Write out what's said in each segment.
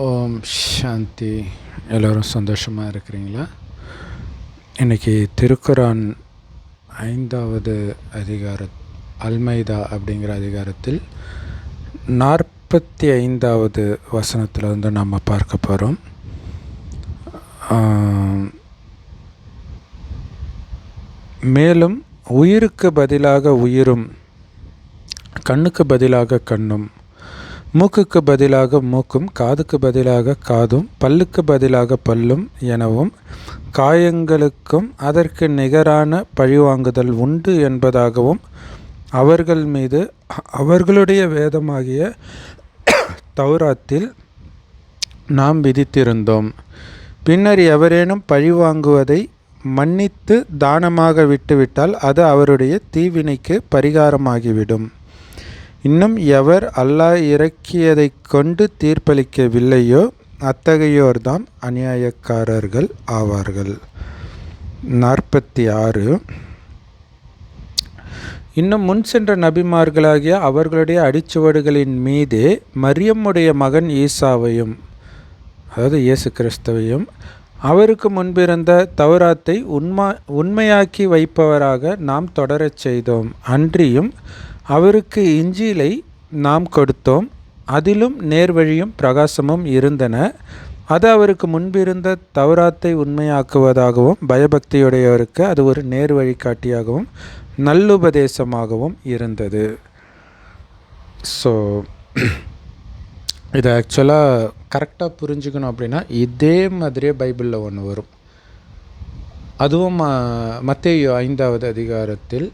ஓம் சாந்தி. எல்லோரும் சந்தோஷமாக இருக்கிறீங்களா? இன்றைக்கி திருக்குரான் 5வது அல்மைதா அப்படிங்கிற அதிகாரத்தில் 45வது வசனத்தில் வந்து நம்ம பார்க்க போகிறோம். மேலும் உயிருக்கு பதிலாக உயிரும், கண்ணுக்கு பதிலாக கண்ணும், மூக்குக்கு பதிலாக மூக்கும், காதுக்கு பதிலாக காதும், பல்லுக்கு பதிலாக பல்லும் எனவும் காயங்களுக்கும் அதற்கு நிகரான பழிவாங்குதல் உண்டு என்பதாகவும் அவர்கள் மீது அவர்களுடைய வேதமாகிய தௌராத்தில் நாம் விதித்திருந்தோம். பின்னர் எவரேனும் பழிவாங்குவதை மன்னித்து தானமாக விட்டுவிட்டால் அது அவருடைய தீவினைக்கு பரிகாரமாகிவிடும். இன்னும் எவர் அல்லாஹ் இறக்கியதை கொண்டு தீர்ப்பளிக்கவில்லையோ அத்தகையோர்தாம் அநியாயக்காரர்கள் ஆவார்கள். 46. இன்னும் முன் சென்ற நபிமார்களாகிய அவர்களுடைய அடிச்சுவடுகளின் மீதே மரியம்முடைய மகன் ஈசாவையும், அதாவது இயேசு கிறிஸ்துவையும், அவருக்கு முன்பிருந்த தௌராத்தை உண்மையாக்கி வைப்பவராக நாம் தொடரச் செய்தோம். அன்றியும் அவருக்கு இஞ்சிலை நாம் கொடுத்தோம். அதிலும் நேர்வழியும் பிரகாசமும் இருந்தன. அது அவருக்கு முன்பிருந்த தௌராத்தை உண்மையாக்குவதாகவும் பயபக்தியுடையவருக்கு அது ஒரு நேர்வழி காட்டியாகவும் நல்லுபதேசமாகவும் இருந்தது. ஸோ இதை ஆக்சுவலாக கரெக்டாக புரிஞ்சுக்கணும் அப்படின்னா இதே மாதிரியே பைபிளில் ஒன்று வரும். அதுவும் மத்தேயு 5வது அதிகாரத்தில்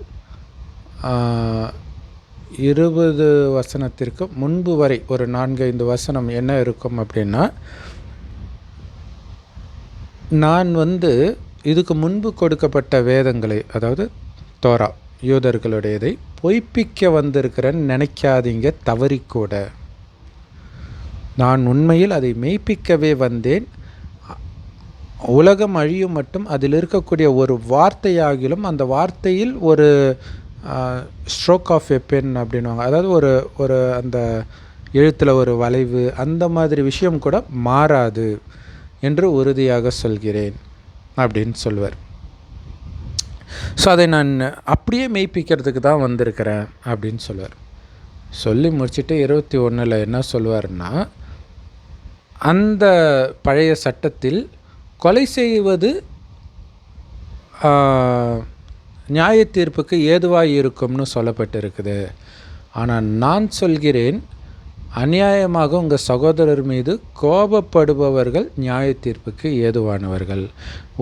20 வசனத்திற்கு முன்பு வரை ஒரு 4-5 வசனம் என்ன இருக்கும் அப்படின்னா, நான் வந்து இதுக்கு முன்பு கொடுக்கப்பட்ட வேதங்களை, அதாவது தோரா யூதர்களுடையதை பொய்ப்பிக்க வந்திருக்கிறேன்னு நினைக்காதீங்க. தவறிக்கூட நான் உண்மையில் அதை மெய்ப்பிக்கவே வந்தேன். உலகம் அழியும் மட்டும் அதில் இருக்கக்கூடிய ஒரு வார்த்தையாகிலும் அந்த வார்த்தையில் ஒரு ஸ்ட்ரோக் ஆஃப் எ பென் அப்படின்வாங்க, அதாவது ஒரு அந்த எழுத்தில் ஒரு வளைவு, அந்த மாதிரி விஷயம் கூட மாறாது என்று உறுதியாக சொல்கிறேன் அப்படின்னு சொல்லுவார். ஸோ அதை நான் அப்படியே மெய்ப்பிக்கிறதுக்கு தான் வந்திருக்கிறேன் அப்படின்னு சொல்லுவார். சொல்லி முடிச்சுட்டு 21 என்ன சொல்லுவார்னா, அந்த பழைய சட்டத்தில் கொலை செய்வது நியாய தீர்ப்புக்கு ஏதுவாக இருக்கும்னு சொல்லப்பட்டிருக்குது. ஆனால் நான் சொல்கிறேன், அநியாயமாக உங்கள் சகோதரர் மீது கோபப்படுபவர்கள் நியாய தீர்ப்புக்கு ஏதுவானவர்கள்.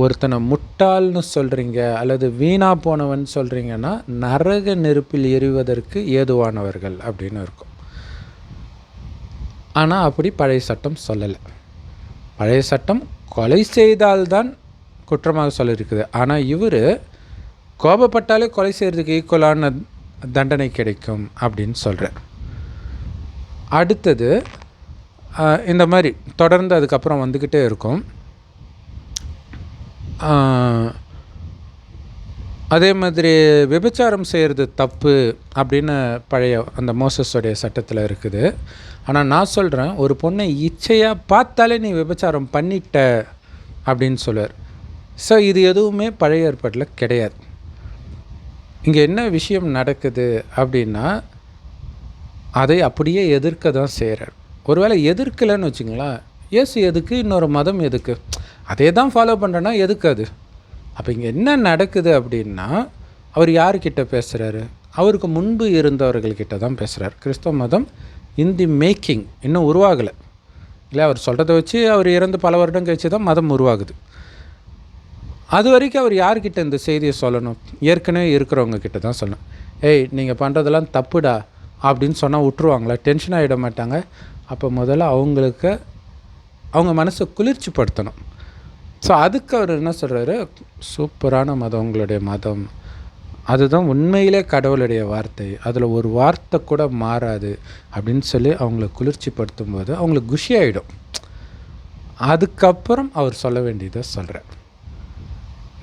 ஒருத்தனை முட்டாள்னு சொல்கிறீங்க அல்லது வீணா போனவன் சொல்கிறீங்கன்னா நரக நெருப்பில் எரிவதற்கு ஏதுவானவர்கள் அப்படின்னு இருக்கும். ஆனால் அப்படி பழைய சட்டம் சொல்லலை. பழைய சட்டம் கொலை செய்தால்தான் குற்றமாக சொல்லியிருக்குது. ஆனால் இவர் கோபப்பட்டாலே கொலை செய்கிறதுக்கு ஈக்குவலான தண்டனை கிடைக்கும் அப்படின்னு சொல்கிறார். அடுத்தது இந்த மாதிரி தொடர்ந்து அதுக்கப்புறம் வந்துக்கிட்டே இருக்கும். அதே மாதிரி விபச்சாரம் செய்கிறது தப்பு அப்படின்னு பழைய அந்த மோசஸோடைய சட்டத்தில் இருக்குது. ஆனால் நான் சொல்கிறேன், ஒரு பொண்ணை இச்சையாக பார்த்தாலே நீ விபச்சாரம் பண்ணிட்ட அப்படின்னு சொல்லுவார். ஸோ இது எதுவுமே பழைய ஏற்பாட்டில் கிடையாது. இங்கே என்ன விஷயம் நடக்குது அப்படின்னா, அதை அப்படியே எதிர்க்க தான் செய்கிறார். ஒருவேளை எதிர்க்கலைன்னு வச்சுங்களேன், இயேசு எதுக்கு, இன்னொரு மதம் எதுக்கு, அதே தான் ஃபாலோ பண்ணுறேன்னா எதுக்கு அது? அப்போ இங்கே என்ன நடக்குது அப்படின்னா, அவர் யார்கிட்ட பேசுகிறாரு? அவருக்கு முன்பு இருந்தவர்கள்கிட்ட தான் பேசுகிறார். கிறிஸ்தவ மதம் இன் தி மேக்கிங், இன்னும் உருவாகலை இல்லை. அவர் சொல்கிறத வச்சு அவர் இறந்து பல வருடம் கழிச்சு தான் மதம் உருவாகுது. அது வரைக்கும் அவர் யார்கிட்ட இந்த செய்தியை சொல்லணும்? ஏற்கனவே இருக்கிறவங்க கிட்ட தான் சொல்லணும். ஏய், நீங்கள் பண்ணுறதெல்லாம் தப்புடா அப்படின்னு சொன்னால் விட்டுருவாங்களா? டென்ஷன் ஆகிட மாட்டாங்க? அப்போ முதல்ல அவங்களுக்கு அவங்க மனசை குளிர்ச்சி படுத்தணும். ஸோ அதுக்கு அவர் என்ன சொல்கிறாரு, சூப்பரான மதம் உங்களுடைய மதம், அதுதான் உண்மையிலே கடவுளுடைய வார்த்தை, அதில் ஒரு வார்த்தை கூட மாறாது அப்படின்னு சொல்லி அவங்கள குளிர்ச்சி படுத்தும் போது அவங்களுக்கு குஷி ஆகிடும். அதுக்கப்புறம் அவர் சொல்ல வேண்டியதை சொல்கிறார்.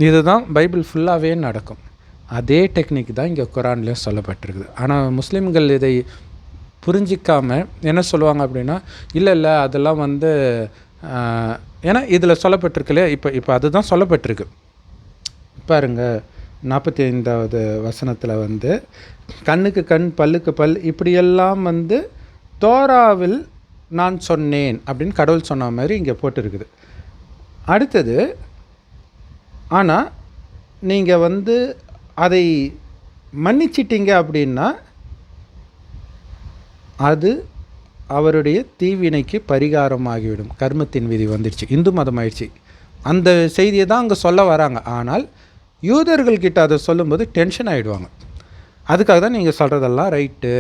இதுதான் பைபிள் ஃபுல்லாகவே நடக்கும். அதே டெக்னிக் தான் இங்கே குரான்லேயும் சொல்லப்பட்டிருக்குது. ஆனால் முஸ்லீம்கள் இதை புரிஞ்சிக்காமல் என்ன சொல்லுவாங்க அப்படின்னா, இல்லை அதெல்லாம் வந்து ஏன்னா இதில் சொல்லப்பட்டிருக்குல்ல, இப்போ அதுதான் சொல்லப்பட்டிருக்கு பாருங்க. 45வது வசனத்தில் வந்து கண்ணுக்கு கண் பல்லுக்கு பல் இப்படியெல்லாம் வந்து தோராவில் நான் சொன்னேன் அப்படின்னு கடவுள் சொன்ன மாதிரி இங்கே போட்டிருக்குது. அடுத்தது, ஆனால் நீங்கள் வந்து அதை மன்னிச்சிட்டிங்க அப்படின்னா அது அவருடைய தீவினைக்கு பரிகாரமாகிவிடும். கர்மத்தின் விதி வந்துடுச்சு, இந்து மதம் ஆயிடுச்சு. அந்த செய்தியை தான் அங்கே சொல்ல வராங்க. ஆனால் யூதர்கள்கிட்ட அதை சொல்லும்போது டென்ஷன் ஆகிடுவாங்க. அதுக்காக தான் நீங்கள் சொல்கிறதெல்லாம் ரைட்டு,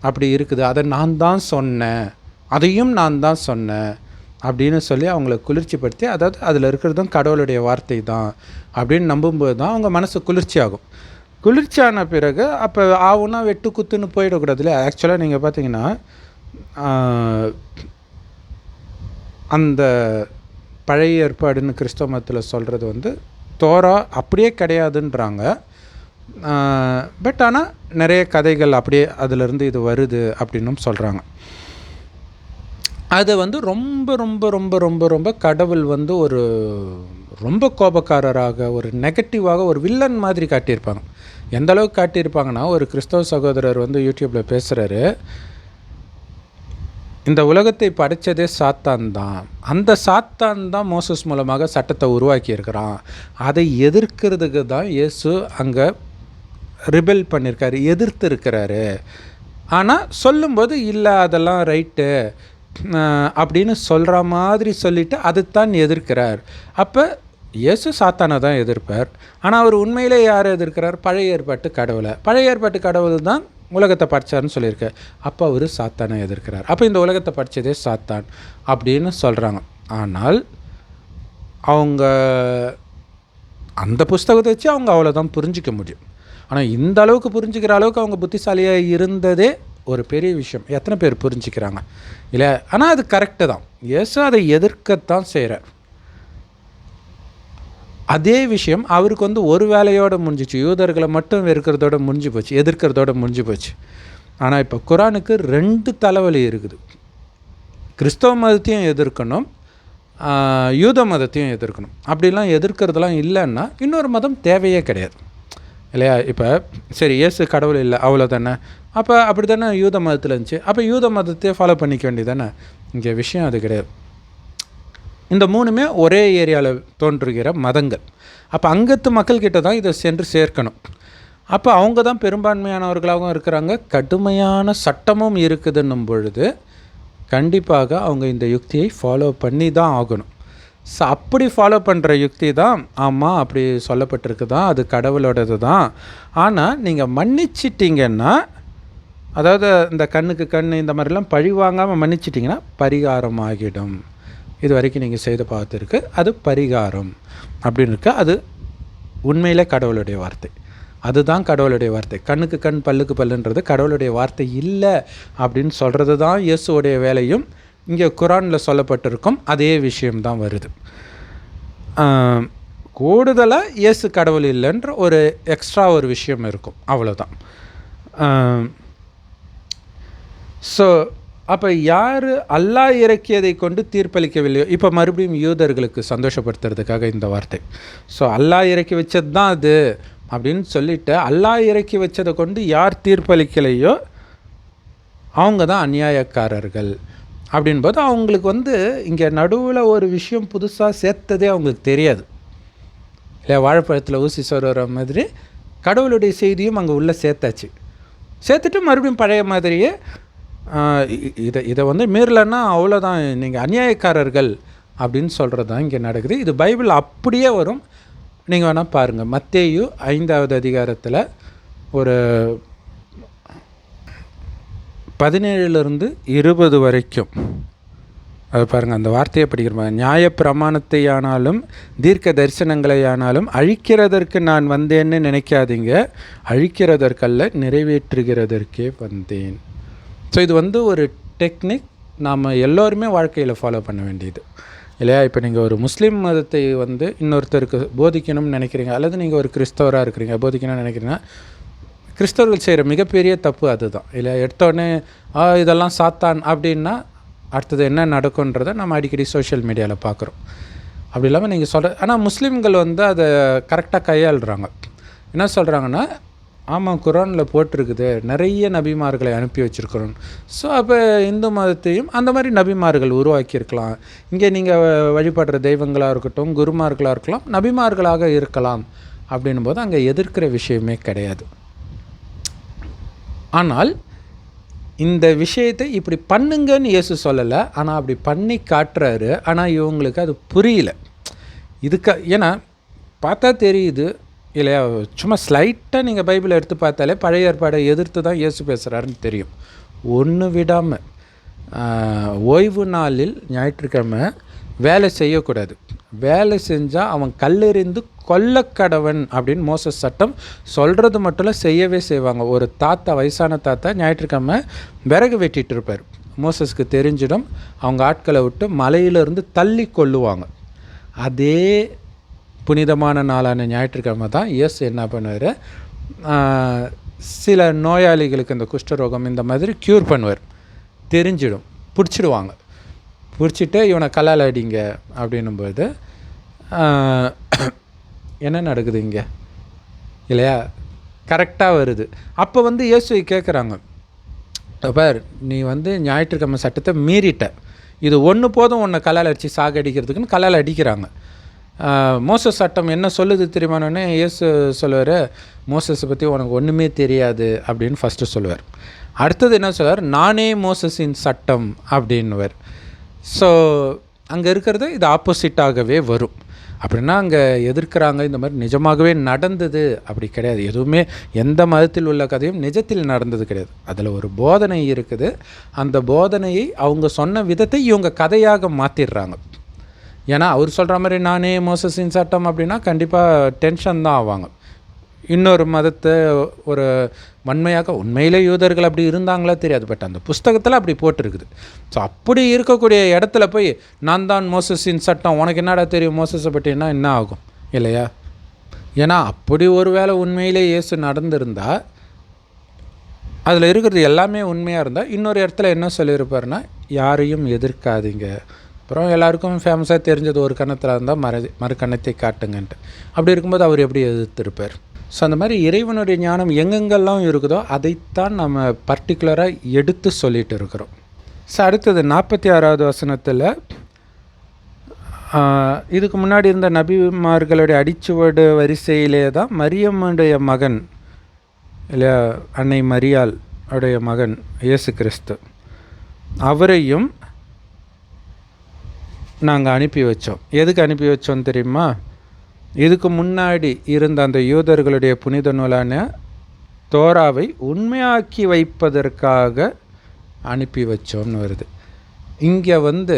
அப்படி இருக்குது, அதை நான் தான் சொன்னேன், அதையும் நான் தான் சொன்னேன் அப்படின்னு சொல்லி அவங்கள குளிர்ச்சிப்படுத்தி, அதாவது அதில் இருக்கிறதும் கடவுளுடைய வார்த்தை தான் அப்படின்னு நம்பும்போது தான் அவங்க மனசு குளிர்ச்சி ஆகும். குளிர்ச்சியான பிறகு அப்போ ஆகுனா வெட்டு குத்துன்னு போயிடக்கூடாது இல்லையா. ஆக்சுவலாக நீங்கள் பார்த்தீங்கன்னா அந்த பழைய ஏற்பாடுன்னு கிறிஸ்தவ மதத்தில் சொல்கிறது வந்து தோரா அப்படியே கிடையாதுன்றாங்க. பட் ஆனால் நிறைய கதைகள் அப்படியே அதிலிருந்து இது வருது அப்படின்னும் சொல்கிறாங்க. அதை வந்து ரொம்ப ரொம்ப ரொம்ப ரொம்ப ரொம்ப கடவுள் வந்து ஒரு ரொம்ப கோபக்காரராக, ஒரு நெகட்டிவாக, ஒரு வில்லன் மாதிரி காட்டியிருப்பாங்க. எந்த அளவுக்கு காட்டியிருப்பாங்கன்னா, ஒரு கிறிஸ்தவ சகோதரர் வந்து யூடியூப்பில் பேசுகிறாரு, இந்த உலகத்தை படைத்ததே சாத்தான் தான், அந்த சாத்தான் தான் மோசஸ் மூலமாக சட்டத்தை உருவாக்கியிருக்கிறான், அதை எதிர்க்கிறதுக்கு தான் இயேசு அங்கே ரிபெல் பண்ணியிருக்காரு, எதிர்த்து இருக்கிறாரு. ஆனால் சொல்லும்போது இல்லை அதெல்லாம் ரைட்டு அப்படின்னு சொல்கிற மாதிரி சொல்லிவிட்டு அதைத்தான் எதிர்க்கிறார். அப்போ இயேசு சாத்தானை தான் எதிர்ப்பார். ஆனால் அவர் உண்மையிலே யாரை எதிர்க்கிறார்? பழைய ஏற்பாட்டு கடவுளை. பழைய ஏற்பாட்டு கடவுள் தான் உலகத்தை படித்தார்னு சொல்லியிருக்கார். அப்போ அவர் சாத்தானை எதிர்க்கிறார். அப்போ இந்த உலகத்தை படித்ததே சாத்தான் அப்படின்னு சொல்கிறாங்க. ஆனால் அவங்க அந்த புஸ்தகத்தை வச்சு அவங்க அவ்வளோதான் புரிஞ்சிக்க முடியும். ஆனால் இந்த அளவுக்கு புரிஞ்சிக்கிற அளவுக்கு அவங்க புத்திசாலியாக இருந்ததே ஒரு பெரிய விஷயம். எத்தனை பேர் புரிஞ்சிக்கிறாங்க இல்லை? ஆனால் அது கரெக்டு தான். இயேசு அதை எதிர்க்கத்தான் செய்கிறார். அதே விஷயம் அவருக்கு வந்து ஒரு வேலையோடு முடிஞ்சிச்சு. யூதர்களை மட்டும் வெறுக்கிறதோட முடிஞ்சு போச்சு, எதிர்க்கிறதோட முடிஞ்சு போச்சு. ஆனால் இப்போ குரானுக்கு 2 தலைவலி இருக்குது. கிறிஸ்தவ மதத்தையும் எதிர்க்கணும், யூத மதத்தையும் எதிர்க்கணும். அப்படிலாம் எதிர்க்கிறதுலாம் இல்லைன்னா இன்னொரு மதம் தேவையே கிடையாது இல்லையா. இப்போ சரி இயேசு கடவுள் இல்லை அவ்வளோதானே, அப்போ அப்படி தானே யூத மதத்தில் இருந்துச்சு, அப்போ யூத மதத்தையே ஃபாலோ பண்ணிக்க வேண்டியது தானே. இங்கே விஷயம் அது கிடையாது. இந்த 3மே ஒரே ஏரியாவில் தோன்றுகிற மதங்கள். அப்போ அங்கத்து மக்கள்கிட்ட தான் இதை சென்று சேர்க்கணும். அப்போ அவங்க தான் பெரும்பான்மையானவர்களாகவும் இருக்கிறாங்க, கடுமையான சட்டமும் இருக்குதுன்னும் பொழுது கண்டிப்பாக அவங்க இந்த யுக்தியை ஃபாலோ பண்ணி தான் ஆகணும். ஸோ அப்படி ஃபாலோ பண்ணுற யுக்தி தான் ஆமாம் அப்படி சொல்லப்பட்டிருக்கு தான், அது கடவுளோடது தான். ஆனால் நீங்கள் மன்னிச்சிட்டிங்கன்னா, அதாவது இந்த கண்ணுக்கு கண் இந்த மாதிரிலாம் பழி வாங்காமல் மன்னிச்சிட்டிங்கன்னா பரிகாரம் ஆகிடும். இது வரைக்கும் நீங்கள் செய்த பார்த்துருக்கு, அது பரிகாரம் அப்படின்னு இருக்கு. அது உண்மையிலே கடவுளுடைய வார்த்தை, அதுதான் கடவுளுடைய வார்த்தை. கண்ணுக்கு கண் பல்லுக்கு பல்லுன்றது கடவுளுடைய வார்த்தை இல்லை அப்படின்னு சொல்கிறது தான் இயேசுவோடைய வேலையும். இங்கே குரானில் சொல்லப்பட்டிருக்கும் அதே விஷயம்தான் வருது. கூடுதலாக இயேசு கடவுள் இல்லைன்ற ஒரு எக்ஸ்ட்ரா ஒரு விஷயம் இருக்கும், அவ்வளோதான். ஸோ அப்போ யார் அல்லாஹ் இறக்கியதை கொண்டு தீர்ப்பளிக்கவில்லையோ, இப்போ மறுபடியும் யூதர்களுக்கு சந்தோஷப்படுத்துறதுக்காக இந்த வார்த்தை. ஸோ அல்லாஹ் இறக்கி வச்சது தான் அது அப்படின்னு சொல்லிவிட்டு, அல்லாஹ் இறக்கி வச்சதை கொண்டு யார் தீர்ப்பளிக்கலையோ அவங்க தான் அநியாயக்காரர்கள் அப்படின்போது அவங்களுக்கு வந்து இங்கே நடுவில் ஒரு விஷயம் புதுசாக சேர்த்ததே அவங்களுக்கு தெரியாது இல்லை. வாழைப்பழத்தில் ஊசி சொல்கிற மாதிரி கடவுளுடைய செய்தியும் அங்கே உள்ளே சேர்த்தாச்சு. சேர்த்துட்டு மறுபடியும் பழைய மாதிரியே இதை வந்து மீறலைன்னா அவ்வளோதான், நீங்கள் அநியாயக்காரர்கள் அப்படின்னு சொல்கிறது தான் இங்கே நடக்குது. இது பைபிள் அப்படியே வரும். நீங்கள் வேணால் பாருங்கள், மத்தேயு 5வது அதிகாரத்தில் ஒரு 17லிருந்து 20 வரைக்கும் அது பாருங்கள். அந்த வார்த்தையை படிக்கிறோம். நியாய பிரமாணத்தை ஆனாலும் தீர்க்க தரிசனங்களை ஆனாலும் அழிக்கிறதற்கு நான் வந்தேன்னு நினைக்காதீங்க, அழிக்கிறதற்கல்ல நிறைவேற்றுகிறதற்கே வந்தேன். ஸோ இது வந்து ஒரு டெக்னிக் நாம் எல்லோருமே வாழ்க்கையில் ஃபாலோ பண்ண வேண்டியது இல்லையா. இப்போ நீங்கள் ஒரு முஸ்லீம் மதத்தை வந்து இன்னொருத்தருக்கு போதிக்கணும்னு நினைக்கிறீங்க, அல்லது நீங்கள் ஒரு கிறிஸ்தவராக இருக்கிறீங்க போதிக்கணும்னு நினைக்கிறீங்கன்னா, கிறிஸ்தவர்கள் செய்கிற மிகப்பெரிய தப்பு அதுதான். இல்லை எடுத்தோடனே இதெல்லாம் சாத்தான் அப்படின்னா அடுத்தது என்ன நடக்குன்றதை நம்ம அடிக்கடி சோஷியல் மீடியாவில் பார்க்குறோம். அப்படி இல்லாமல் நீங்கள் சொல்கிற, ஆனால் முஸ்லீம்கள் வந்து அதை கரெக்டாக கையாளுறாங்க. என்ன சொல்கிறாங்கன்னா, ஆமாம் குரானில் போட்டிருக்குது நிறைய நபிமார்களை அனுப்பி வச்சுருக்கிறோம். ஸோ அப்போ இந்து மதத்தையும் அந்த மாதிரி நபிமார்கள் உருவாக்கியிருக்கலாம். இங்கே நீங்கள் வழிபடுற தெய்வங்களாக இருக்கட்டும், குருமார்களாக இருக்கலாம், நபிமார்களாக இருக்கலாம் அப்படின்னும் போது அங்கே எதிர்க்கிற விஷயமே கிடையாது. ஆனால் இந்த விஷயத்தை இப்படி பண்ணுங்கன்னு இயேசு சொல்லலை, ஆனால் அப்படி பண்ணி காட்டுறாரு. ஆனால் இவங்களுக்கு அது புரியல. ஏன்னா பார்த்தா தெரியுது இல்லையா, சும்மா ஸ்லைட்டாக நீங்கள் பைபிளை எடுத்து பார்த்தாலே பழைய ஏற்பாடை எதிர்த்து தான் இயேசு பேசுகிறாருன்னு தெரியும். ஒன்று விடாமல் ஓய்வு நாளில் ஞாயிற்றுக்கிழமை வேலை செய்யக்கூடாது, வேலை செஞ்சால் அவன் கல்லெறிந்து கொல்லக்கடவன் அப்படின்னு மோசஸ் சட்டம் சொல்கிறது மட்டும் இல்லை, செய்யவே செய்வாங்க. ஒரு தாத்தா, வயசான தாத்தா ஞாயிற்றுக்கிழமை விறகு வெட்டிகிட்டு இருப்பார். மோசஸ்க்கு தெரிஞ்சிடும், அவங்க ஆட்களை விட்டு மலையிலிருந்து தள்ளி கொள்ளுவாங்க. அதே புனிதமான நாளான ஞாயிற்றுக்கிழமை தான் இயேசு என்ன பண்ணுவார், சில நோயாளிகளுக்கு இந்த குஷ்டரோகம் இந்த மாதிரி க்யூர் பண்ணுவார். தெரிஞ்சிடும், பிடிச்சிடுவாங்க. பிடிச்சிட்டு இவனை கல்லால் அடிங்க அப்படின்னும்போது என்ன நடக்குது இங்கே இல்லையா, கரெக்டாக வருது. அப்போ வந்து இயேசுவை கேட்குறாங்க, பார் நீ வந்து ஞாயிற்றுக்கிழமை சட்டத்தை மீறிட்ட, இது ஒன்று போதும் உன்னை கல்லால் அடித்து சாகடிக்கிறதுக்குன்னு கல்லால் அடிக்கிறாங்க. மோசஸ் சட்டம் என்ன சொல்லுது தெரியுமானோடனே இயேசு சொல்லுவார், மோசஸை பற்றி உனக்கு ஒன்றுமே தெரியாது அப்படின்னு ஃபஸ்ட்டு சொல்லுவார். அடுத்தது என்ன சொல்லுவார், நானே மோசஸின் சட்டம் அப்படின்னுவார். ஸோ அங்கே இருக்கிறது இது ஆப்போசிட்டாகவே வரும். அப்படின்னா அங்கே எதிர்க்கிறாங்க, இந்த மாதிரி நிஜமாகவே நடந்தது அப்படி கிடையாது. எதுவுமே எந்த மதத்தில் உள்ள கதையும் நிஜத்தில் நடந்தது கிடையாது. அதில் ஒரு போதனை இருக்குது. அந்த போதனையை அவங்க சொன்ன விதத்தை இவங்க கதையாக மாற்றிடுறாங்க. ஏன்னா அவர் சொல்கிற மாதிரி நானே மோசஸின் சட்டம் அப்படின்னா கண்டிப்பாக டென்ஷன் தான் ஆவாங்க. இன்னொரு மதத்தை ஒரு வன்மையாக, உண்மையிலே யூதர்கள் அப்படி இருந்தாங்களா தெரியாது, பட் அந்த புஸ்தகத்தில் அப்படி போட்டிருக்குது. ஸோ அப்படி இருக்கக்கூடிய இடத்துல போய் நான் தான் மோசஸின் சட்டம், உனக்கு என்னடா தெரியும் மோசஸை பற்றினா என்ன ஆகும் இல்லையா? ஏன்னா அப்படி ஒரு வேளை உண்மையிலே இயேசு நடந்திருந்தால், அதில் இருக்கிறது எல்லாமே உண்மையாக இருந்தால், இன்னொரு இடத்துல என்ன சொல்லியிருப்பாருன்னா, யாரையும் எதிர்க்காதீங்க, அப்புறம் எல்லாருக்கும் ஃபேமஸாக தெரிஞ்சது ஒரு கன்னத்தில் இருந்தால் மறு கன்னத்தை காட்டுங்கன்ட்டு. அப்படி இருக்கும்போது அவர் எப்படி எதிர்த்திருப்பார்? ஸோ அந்த மாதிரி இறைவனுடைய ஞானம் எங்கெங்கெல்லாம் இருக்குதோ அதைத்தான் நம்ம பர்டிகுலராக எடுத்து சொல்லிகிட்டு இருக்கிறோம். ஸோ அடுத்தது 46வது வசனத்தில் இதுக்கு முன்னாடி இருந்த நபிமார்களுடைய அடிச்சுவடு வரிசையிலே தான் மரியம்முடைய மகன் இல்லையா, அன்னை மரியாள் உடைய மகன் இயேசு கிறிஸ்து, அவரையும் நாங்கள் அனுப்பி வச்சோம். எதுக்கு அனுப்பி வச்சோம் தெரியுமா? இதுக்கு முன்னாடி இருந்த அந்த யூதர்களுடைய புனித நூலான தோராவை உண்மையாக்கி வைப்பதற்காக அனுப்பி வச்சோம்னு வருது. இங்கே வந்து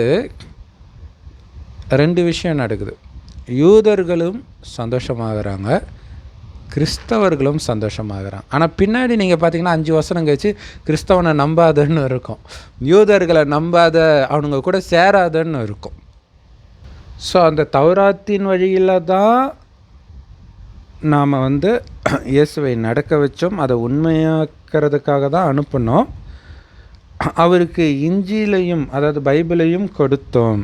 2 விஷயம் நடக்குது. யூதர்களும் சந்தோஷமாகறாங்க, கிறிஸ்தவர்களும் சந்தோஷமாகறாங்க. ஆனால் பின்னாடி நீங்கள் பார்த்தீங்கன்னா 5 வசனம் கழிச்சு கிறிஸ்தவனை நம்பாதன்னு இருக்கும், யூதர்களை நம்பாத அவனுங்க கூட சேராதன்னு இருக்கும். ஸோ அந்த தௌராத்தின் வழியில் தான் நாம் வந்து இயேசுவை நடக்க வச்சோம், அதை உண்மையாக்கிறதுக்காக தான் அனுப்பினோம். அவருக்கு இஞ்சிலையும் அதாவது பைபிளையும் கொடுத்தோம்,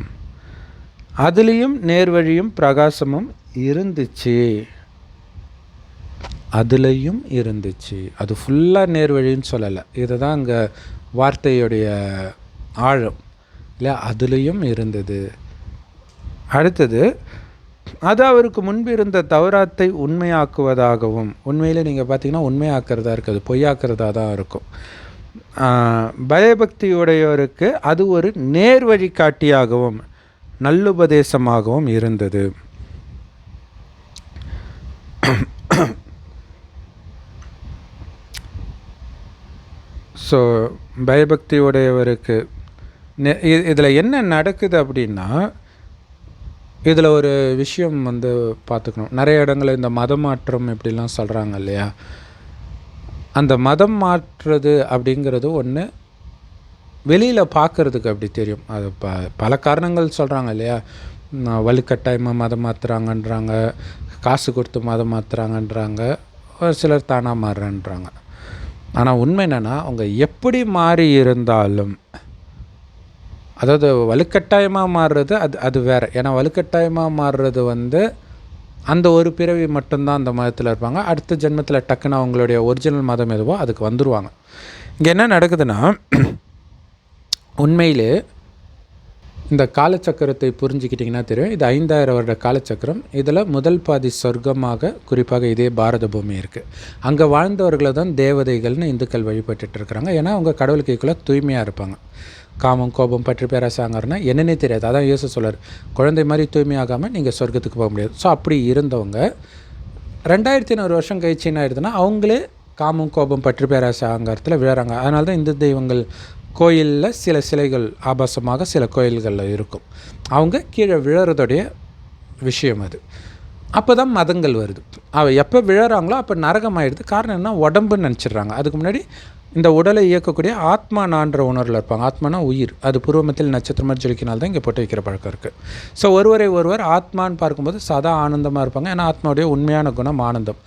அதுலேயும் நேர்வழியும் பிரகாசமும் இருந்துச்சு. அதுலேயும் இருந்துச்சு, அது ஃபுல்லாக நேர்வழின்னு சொல்லலை, இதை தான் அங்கே வார்த்தையுடைய ஆழம் இல்லையா, அதுலேயும் இருந்தது. அடுத்தது, அது அவருக்கு முன்பு இருந்த தௌராத்தை உண்மையாக்குவதாகவும், உண்மையில் நீங்கள் பார்த்தீங்கன்னா உண்மையாக்கிறதா இருக்குது, பொய்யாக்கிறதா தான் இருக்கும். பயபக்தியுடையோருக்கு அது ஒரு நேர் வழிகாட்டியாகவும் நல்லுபதேசமாகவும் இருந்தது. ஸோ பயபக்தியுடையவருக்கு இதில் என்ன நடக்குது அப்படின்னா, இதில் ஒரு விஷயம் வந்து பார்த்துக்கணும். நிறைய இடங்களில் இந்த மதம் மாற்றம் இப்படிலாம் சொல்கிறாங்க இல்லையா, அந்த மதம் மாற்றுறது அப்படிங்கிறது ஒன்று வெளியில் பார்க்குறதுக்கு அப்படி தெரியும். அது பல காரணங்கள் சொல்கிறாங்க இல்லையா, வலுக்கட்டாயமாக மதம் மாற்றுறாங்கன்றாங்க, காசு கொடுத்து மதம் மாற்றுறாங்கன்றாங்க, ஒரு சிலர் தானாக மாறுறான்றாங்க. ஆனால் உண்மை என்னென்னா அவங்க எப்படி மாறி இருந்தாலும், அதாவது வலுக்கட்டாயமாக மாறுறது அது வேறு. ஏன்னா வலுக்கட்டாயமாக மாறுறது அந்த ஒரு பிறவி மட்டும்தான் அந்த மதத்தில் இருப்பாங்க. அடுத்த ஜென்மத்தில் டக்குன்னு அவங்களுடைய ஒரிஜினல் மதம் எதுவோ அதுக்கு வந்துடுவாங்க. இங்கே என்ன நடக்குதுன்னா, உண்மையிலே இந்த காலச்சக்கரத்தை புரிஞ்சுக்கிட்டிங்கன்னா தெரியும். இது 5000 வருட காலச்சக்கரம். இதில் முதல் பாதி சொர்க்கமாக, குறிப்பாக இதே பாரத பூமி இருக்குது. அங்கே வாழ்ந்தவர்களை தான் தேவதைகள்னு இந்துக்கள் வழிபட்டுட்டு இருக்கிறாங்க. ஏன்னா அவங்க கடவுளுக்கு ஈக்குவலாக தூய்மையாக இருப்பாங்க. காமம், கோபம், பற்று, பேராசை, அகங்காரம்னா என்னன்னே தெரியாது. அதான் இயேசு சொல்கிறார், குழந்தை மாதிரி தூய்மையாகாமல் நீங்கள் சொர்க்கத்துக்கு போக முடியாது. ஸோ அப்படி இருந்தவங்க 2500 வருஷம் கழிச்சு என்ன ஆயிடுதுன்னா, அவங்களே காமம், கோபம், பற்று, பேராசை, அகங்காரத்தில் விழறாங்க. அதனால தான் இந்து தெய்வங்கள் கோயிலில் சில சிலைகள் ஆபாசமாக சில கோயில்களில் இருக்கும். அவங்க கீழே விழறதுடைய விஷயம் அது. அப்போ தான் மதங்கள் வருது. எப்போ விழறாங்களோ அப்போ நரகம் ஆகிடுது. காரணம் என்ன, உடம்புன்னு நினச்சிடுறாங்க. அதுக்கு முன்னாடி இந்த உடலை இயக்கக்கூடிய ஆத்மா நான்ற உணர்வில் இருப்பாங்க. ஆத்மானா உயிர். அது பூர்வமத்தில் நட்சத்திரம் மாதிரி ஜொலிக்கினால் தான் இங்கே போட்டு வைக்கிற பழக்கம் இருக்குது. ஸோ ஒருவர் ஆத்மான்னு பார்க்கும்போது சதா ஆனந்தமாக இருப்பாங்க. ஏன்னா ஆத்மாவுடைய உண்மையான குணம் ஆனந்தம்.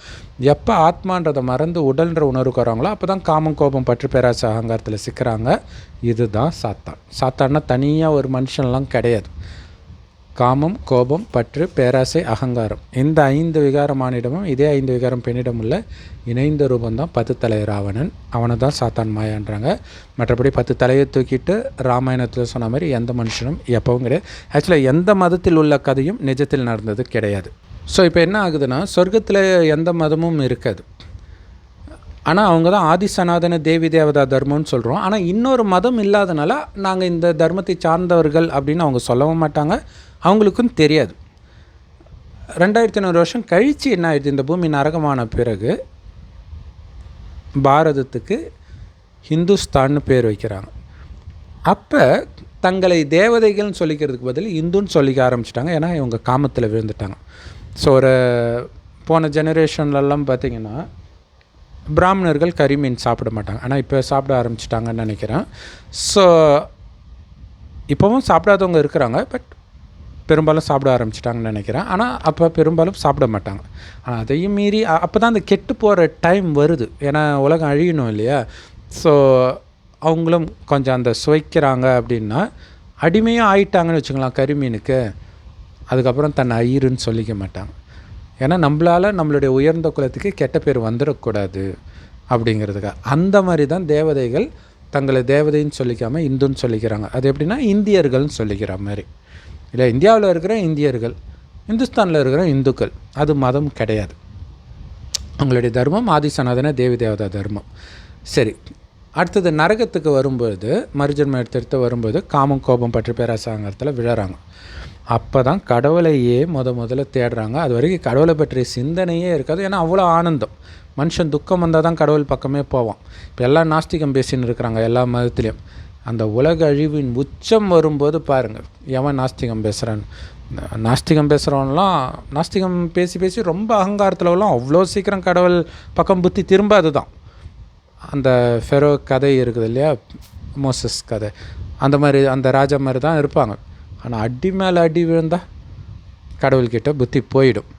எப்போ ஆத்மான்றதை மறந்து உடல்ன்ற உணர்வுக்கு வராங்களோ அப்போ தான் காமம், கோபம், பற்று, பேராசை, அகங்காரத்தில் சிக்கிறாங்க. இதுதான் சாத்தான். சாத்தான்னா தனியாக ஒரு மனுஷன்லாம் கிடையாது. காமம், கோபம், பற்று, பேராசை, அகங்காரம், இந்த 5 விகாரமானிடமும் இதே 5 விகாரம் பெண்ணிடம் உள்ள இணைந்த ரூபந்தான் 10 தலை ராவணன். அவனை தான் சாத்தான் மாயான்றாங்க. மற்றபடி 10 தலையை தூக்கிட்டு ராமாயணத்தில் சொன்ன மாதிரி எந்த மனுஷனும் எப்பவும் கிடையாது. ஆக்சுவலாக எந்த மதத்தில் உள்ள கதையும் நிஜத்தில் நடந்தது கிடையாது. ஸோ இப்போ என்ன ஆகுதுன்னா, சொர்க்கத்தில் எந்த மதமும் இருக்காது. ஆனால் அவங்க தான் ஆதி சனாதன தேவி தேவதா தர்மம்னு சொல்கிறோம். ஆனால் இன்னொரு மதம் இல்லாதனால நாங்கள் இந்த தர்மத்தை சார்ந்தவர்கள் அப்படின்னு அவங்க சொல்லவும் மாட்டாங்க. அவங்களுக்கும் தெரியாது. 2500 வருஷம் கழித்து என்ன ஆயிடுது, இந்த பூமி நரகமான பிறகு பாரதத்துக்கு ஹிந்துஸ்தான்னு பேர் வைக்கிறாங்க. அப்போ தங்களை தேவதைகள்னு சொல்லிக்கிறதுக்கு பதில் இந்துன்னு சொல்லிக்க ஆரம்பிச்சிட்டாங்க. ஏன்னா இவங்க காமத்தில் விழுந்துட்டாங்க. ஸோ ஒரு போன ஜெனரேஷன்லலாம் பார்த்திங்கன்னா பிராமணர்கள் கறி மீன் சாப்பிட மாட்டாங்க. ஆனால் இப்போ சாப்பிட ஆரம்பிச்சிட்டாங்கன்னு நினைக்கிறேன். ஸோ இப்போவும் சாப்பிடாதவங்க இருக்கிறாங்க, பட் பெரும்பாலும் சாப்பிட ஆரம்பிச்சிட்டாங்கன்னு நினைக்கிறேன். ஆனால் அப்போ பெரும்பாலும் சாப்பிட மாட்டாங்க. ஆனால் அதையும் மீறி அப்போ தான் அந்த கெட்டு போகிற டைம் வருது. ஏன்னா உலகம் அழியணும் இல்லையா. ஸோ அவங்களும் கொஞ்சம் அந்த சுவைக்கிறாங்க. அப்படின்னா அடிமையாக ஆயிட்டாங்கன்னு வச்சுக்கலாம் கறி மீனுக்கு. அதுக்கப்புறம் தன்னை ஐயருன்னு சொல்லிக்க மாட்டாங்க. ஏன்னா நம்மளுடைய உயர்ந்த குலத்துக்கு கெட்ட பேர் வந்துடக்கூடாது அப்படிங்கிறதுக்காக. அந்த மாதிரி தான் தேவதைகள் தங்களை தேவதைன்னு சொல்லிக்காமல் இந்துன்னு சொல்லிக்கிறாங்க. அது எப்படின்னா இந்தியர்கள்னு சொல்லிக்கிற மாதிரி. இல்லை, இந்தியாவில் இருக்கிற இந்தியர்கள், இந்துஸ்தானில் இருக்கிற இந்துக்கள், அது மதம் கிடையாது. அவங்களுடைய தர்மம் ஆதி சனாதன தேவி தேவதா தர்மம். சரி, அடுத்தது நரகத்துக்கு வரும்போது, மறுஜன்மம் எடுத்து வரும்போது காமம், கோபம், பற்று, பேராசங்கத்தில் விழறாங்க. அப்போ தான் கடவுளையே முதல்ல தேடுறாங்க. அது வரைக்கும் கடவுளை பற்றிய சிந்தனையே இருக்காது. ஏன்னா அவ்வளோ ஆனந்தம். மனுஷன் துக்கம் வந்தால் தான் கடவுள் பக்கமே போவான். இப்போ எல்லாம் நாஸ்திகம் பேசின்னு இருக்கிறாங்க எல்லா மதத்துலேயும். அந்த உலக அழிவின் உச்சம் வரும்போது பாருங்கள், எவன் நாஸ்திகம் பேசுகிறான்னு. நாஸ்திகம் பேசுகிறவன்லாம் நாஸ்திகம் பேசி ரொம்ப அகங்காரத்துலலாம் அவ்வளோ சீக்கிரம் கடவுள் பக்கம் புத்தி திரும்பாது தான். அந்த ஃபெரோ கதை இருக்குது இல்லையா, மோசஸ் கதை, அந்த மாதிரி அந்த ராஜா மாதிரி தான் இருப்பாங்க. ஆனால் அடி மேலே அடி விழுந்தால் கடவுள்கிட்ட புத்தி போயிடும்.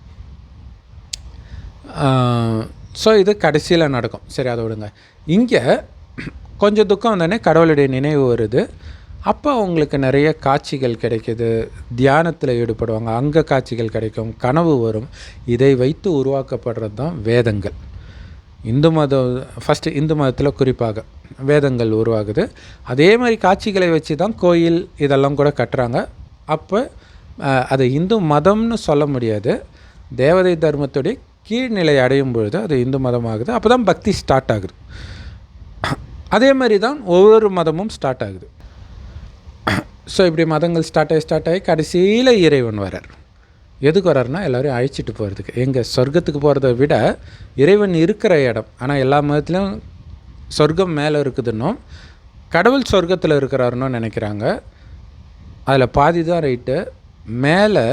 ஸோ இது கடைசியில் நடக்கும். சரி, அதை விடுங்க. இங்கே கொஞ்சம் துக்கம் வந்தோடனே கடவுளுடைய நினைவு வருது. அப்போ அவங்களுக்கு நிறைய காட்சிகள் கிடைக்கிது. தியானத்தில் ஈடுபடுவாங்க, அங்கே காட்சிகள் கிடைக்கும், கனவு வரும். இதை வைத்து உருவாக்கப்படுறது தான் வேதங்கள். இந்து மதத்தில் குறிப்பாக வேதங்கள் உருவாகுது. அதே மாதிரி காட்சிகளை வச்சு தான் கோயில் இதெல்லாம் கூட கட்டுறாங்க. அப்போ அது இந்து மதம்னு சொல்ல முடியாது. தேவதை தர்மத்துடைய கீழ்நிலை அடையும் பொழுது அது இந்து மதம் ஆகுது. அப்போ தான் பக்தி ஸ்டார்ட் ஆகுது. அதே மாதிரி தான் ஒவ்வொரு மதமும் ஸ்டார்ட் ஆகுது. ஸோ இப்படி மதங்கள் ஸ்டார்ட் ஆகி கடைசியில் இறைவன் வரார். எதுக்கு வர்றாருன்னா எல்லோரையும் அழைச்சிட்டு போகிறதுக்கு. எங்கள் சொர்க்கத்துக்கு போகிறத விட இறைவன் இருக்கிற இடம். ஆனால் எல்லா மதத்துலேயும் சொர்க்கம் மேலே இருக்குதுன்னும் கடவுள் சொர்க்கத்தில் இருக்கிறாருன்னு நினைக்கிறாங்க. அதில் பாதி தான் ரைட்டு. மேலே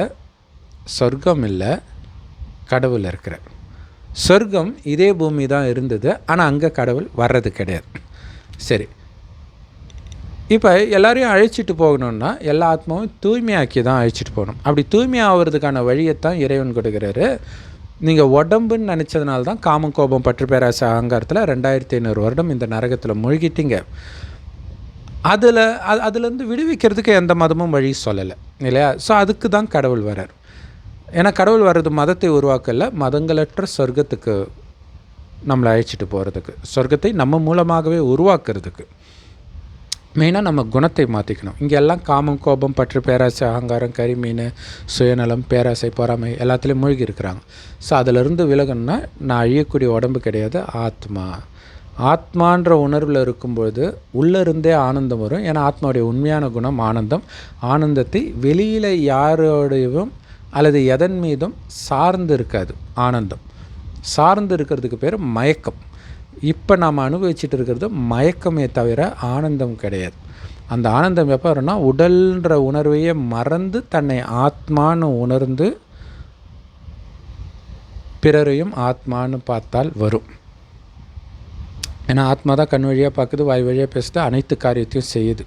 சொர்க்கம் இல்லை, கடவுள் இருக்கிறார். சொர்க்கம் இதே பூமி தான் இருந்தது, ஆனால் அங்கே கடவுள் வர்றது கிடையாது. சரி, இப்போ எல்லோரையும் அழைச்சிட்டு போகணுன்னா எல்லா ஆத்மாவும் தூய்மையாக்கி தான் அழைச்சிட்டு போகணும். அப்படி தூய்மையாகிறதுக்கான வழியைத்தான் இறைவன் கொடுக்குறாரு. நீங்கள் உடம்புன்னு நினச்சதுனால தான் காமம், கோபம், பற்று, பேராசை, அகங்காரத்தில் 2500 வருடம் இந்த நரகத்தில் மூழ்கிட்டீங்க. அதுலேருந்து விடுவிக்கிறதுக்கு எந்த மதமும் வழி சொல்லலை இல்லையா? ஸோ அதுக்கு தான் கடவுள் வரார். ஏன்னா கடவுள் வர்றது மதத்தை உருவாக்கல, மதங்களற்ற சொர்க்கத்துக்கு நம்மளை அழைச்சிட்டு போகிறதுக்கு, சொர்க்கத்தை நம்ம மூலமாகவே உருவாக்குறதுக்கு. மெயினாக நம்ம குணத்தை மாற்றிக்கணும். இங்கே எல்லாம் காமம், கோபம், பற்று, பேராசை, அகங்காரம், கரிமீன், சுயநலம், பேராசை, பொறாமை எல்லாத்துலேயும் மூழ்கி இருக்கிறாங்க. ஸோ அதிலிருந்து விலகணுன்னா நான் அழியக்கூடிய உடம்பு கிடையாது, ஆத்மா. ஆத்மான்ற உணர்வில் இருக்கும்பொழுது உள்ளிருந்தே ஆனந்தம் வரும். ஏன்னா ஆத்மாவுடைய உண்மையான குணம் ஆனந்தம். ஆனந்தத்தை வெளியில் யாரோடையும் அல்லது எதன் மீதும் சார்ந்து இருக்காது. ஆனந்தம் சார்ந்து இருக்கிறதுக்கு பேர் மயக்கம். இப்போ நாம் அனுபவிச்சுட்டு இருக்கிறது மயக்கமே தவிர ஆனந்தம் கிடையாது. அந்த ஆனந்தம் எப்போ வரும்னா உடல்ன்ற உணர்வையே மறந்து தன்னை ஆத்மானு உணர்ந்து பிறரையும் ஆத்மானு பார்த்தால் வரும். ஏன்னா ஆத்மா தான் கண் வழியாக பார்க்குது, வாய் வழியாக பேசுது, அனைத்து காரியத்தையும் செய்யுது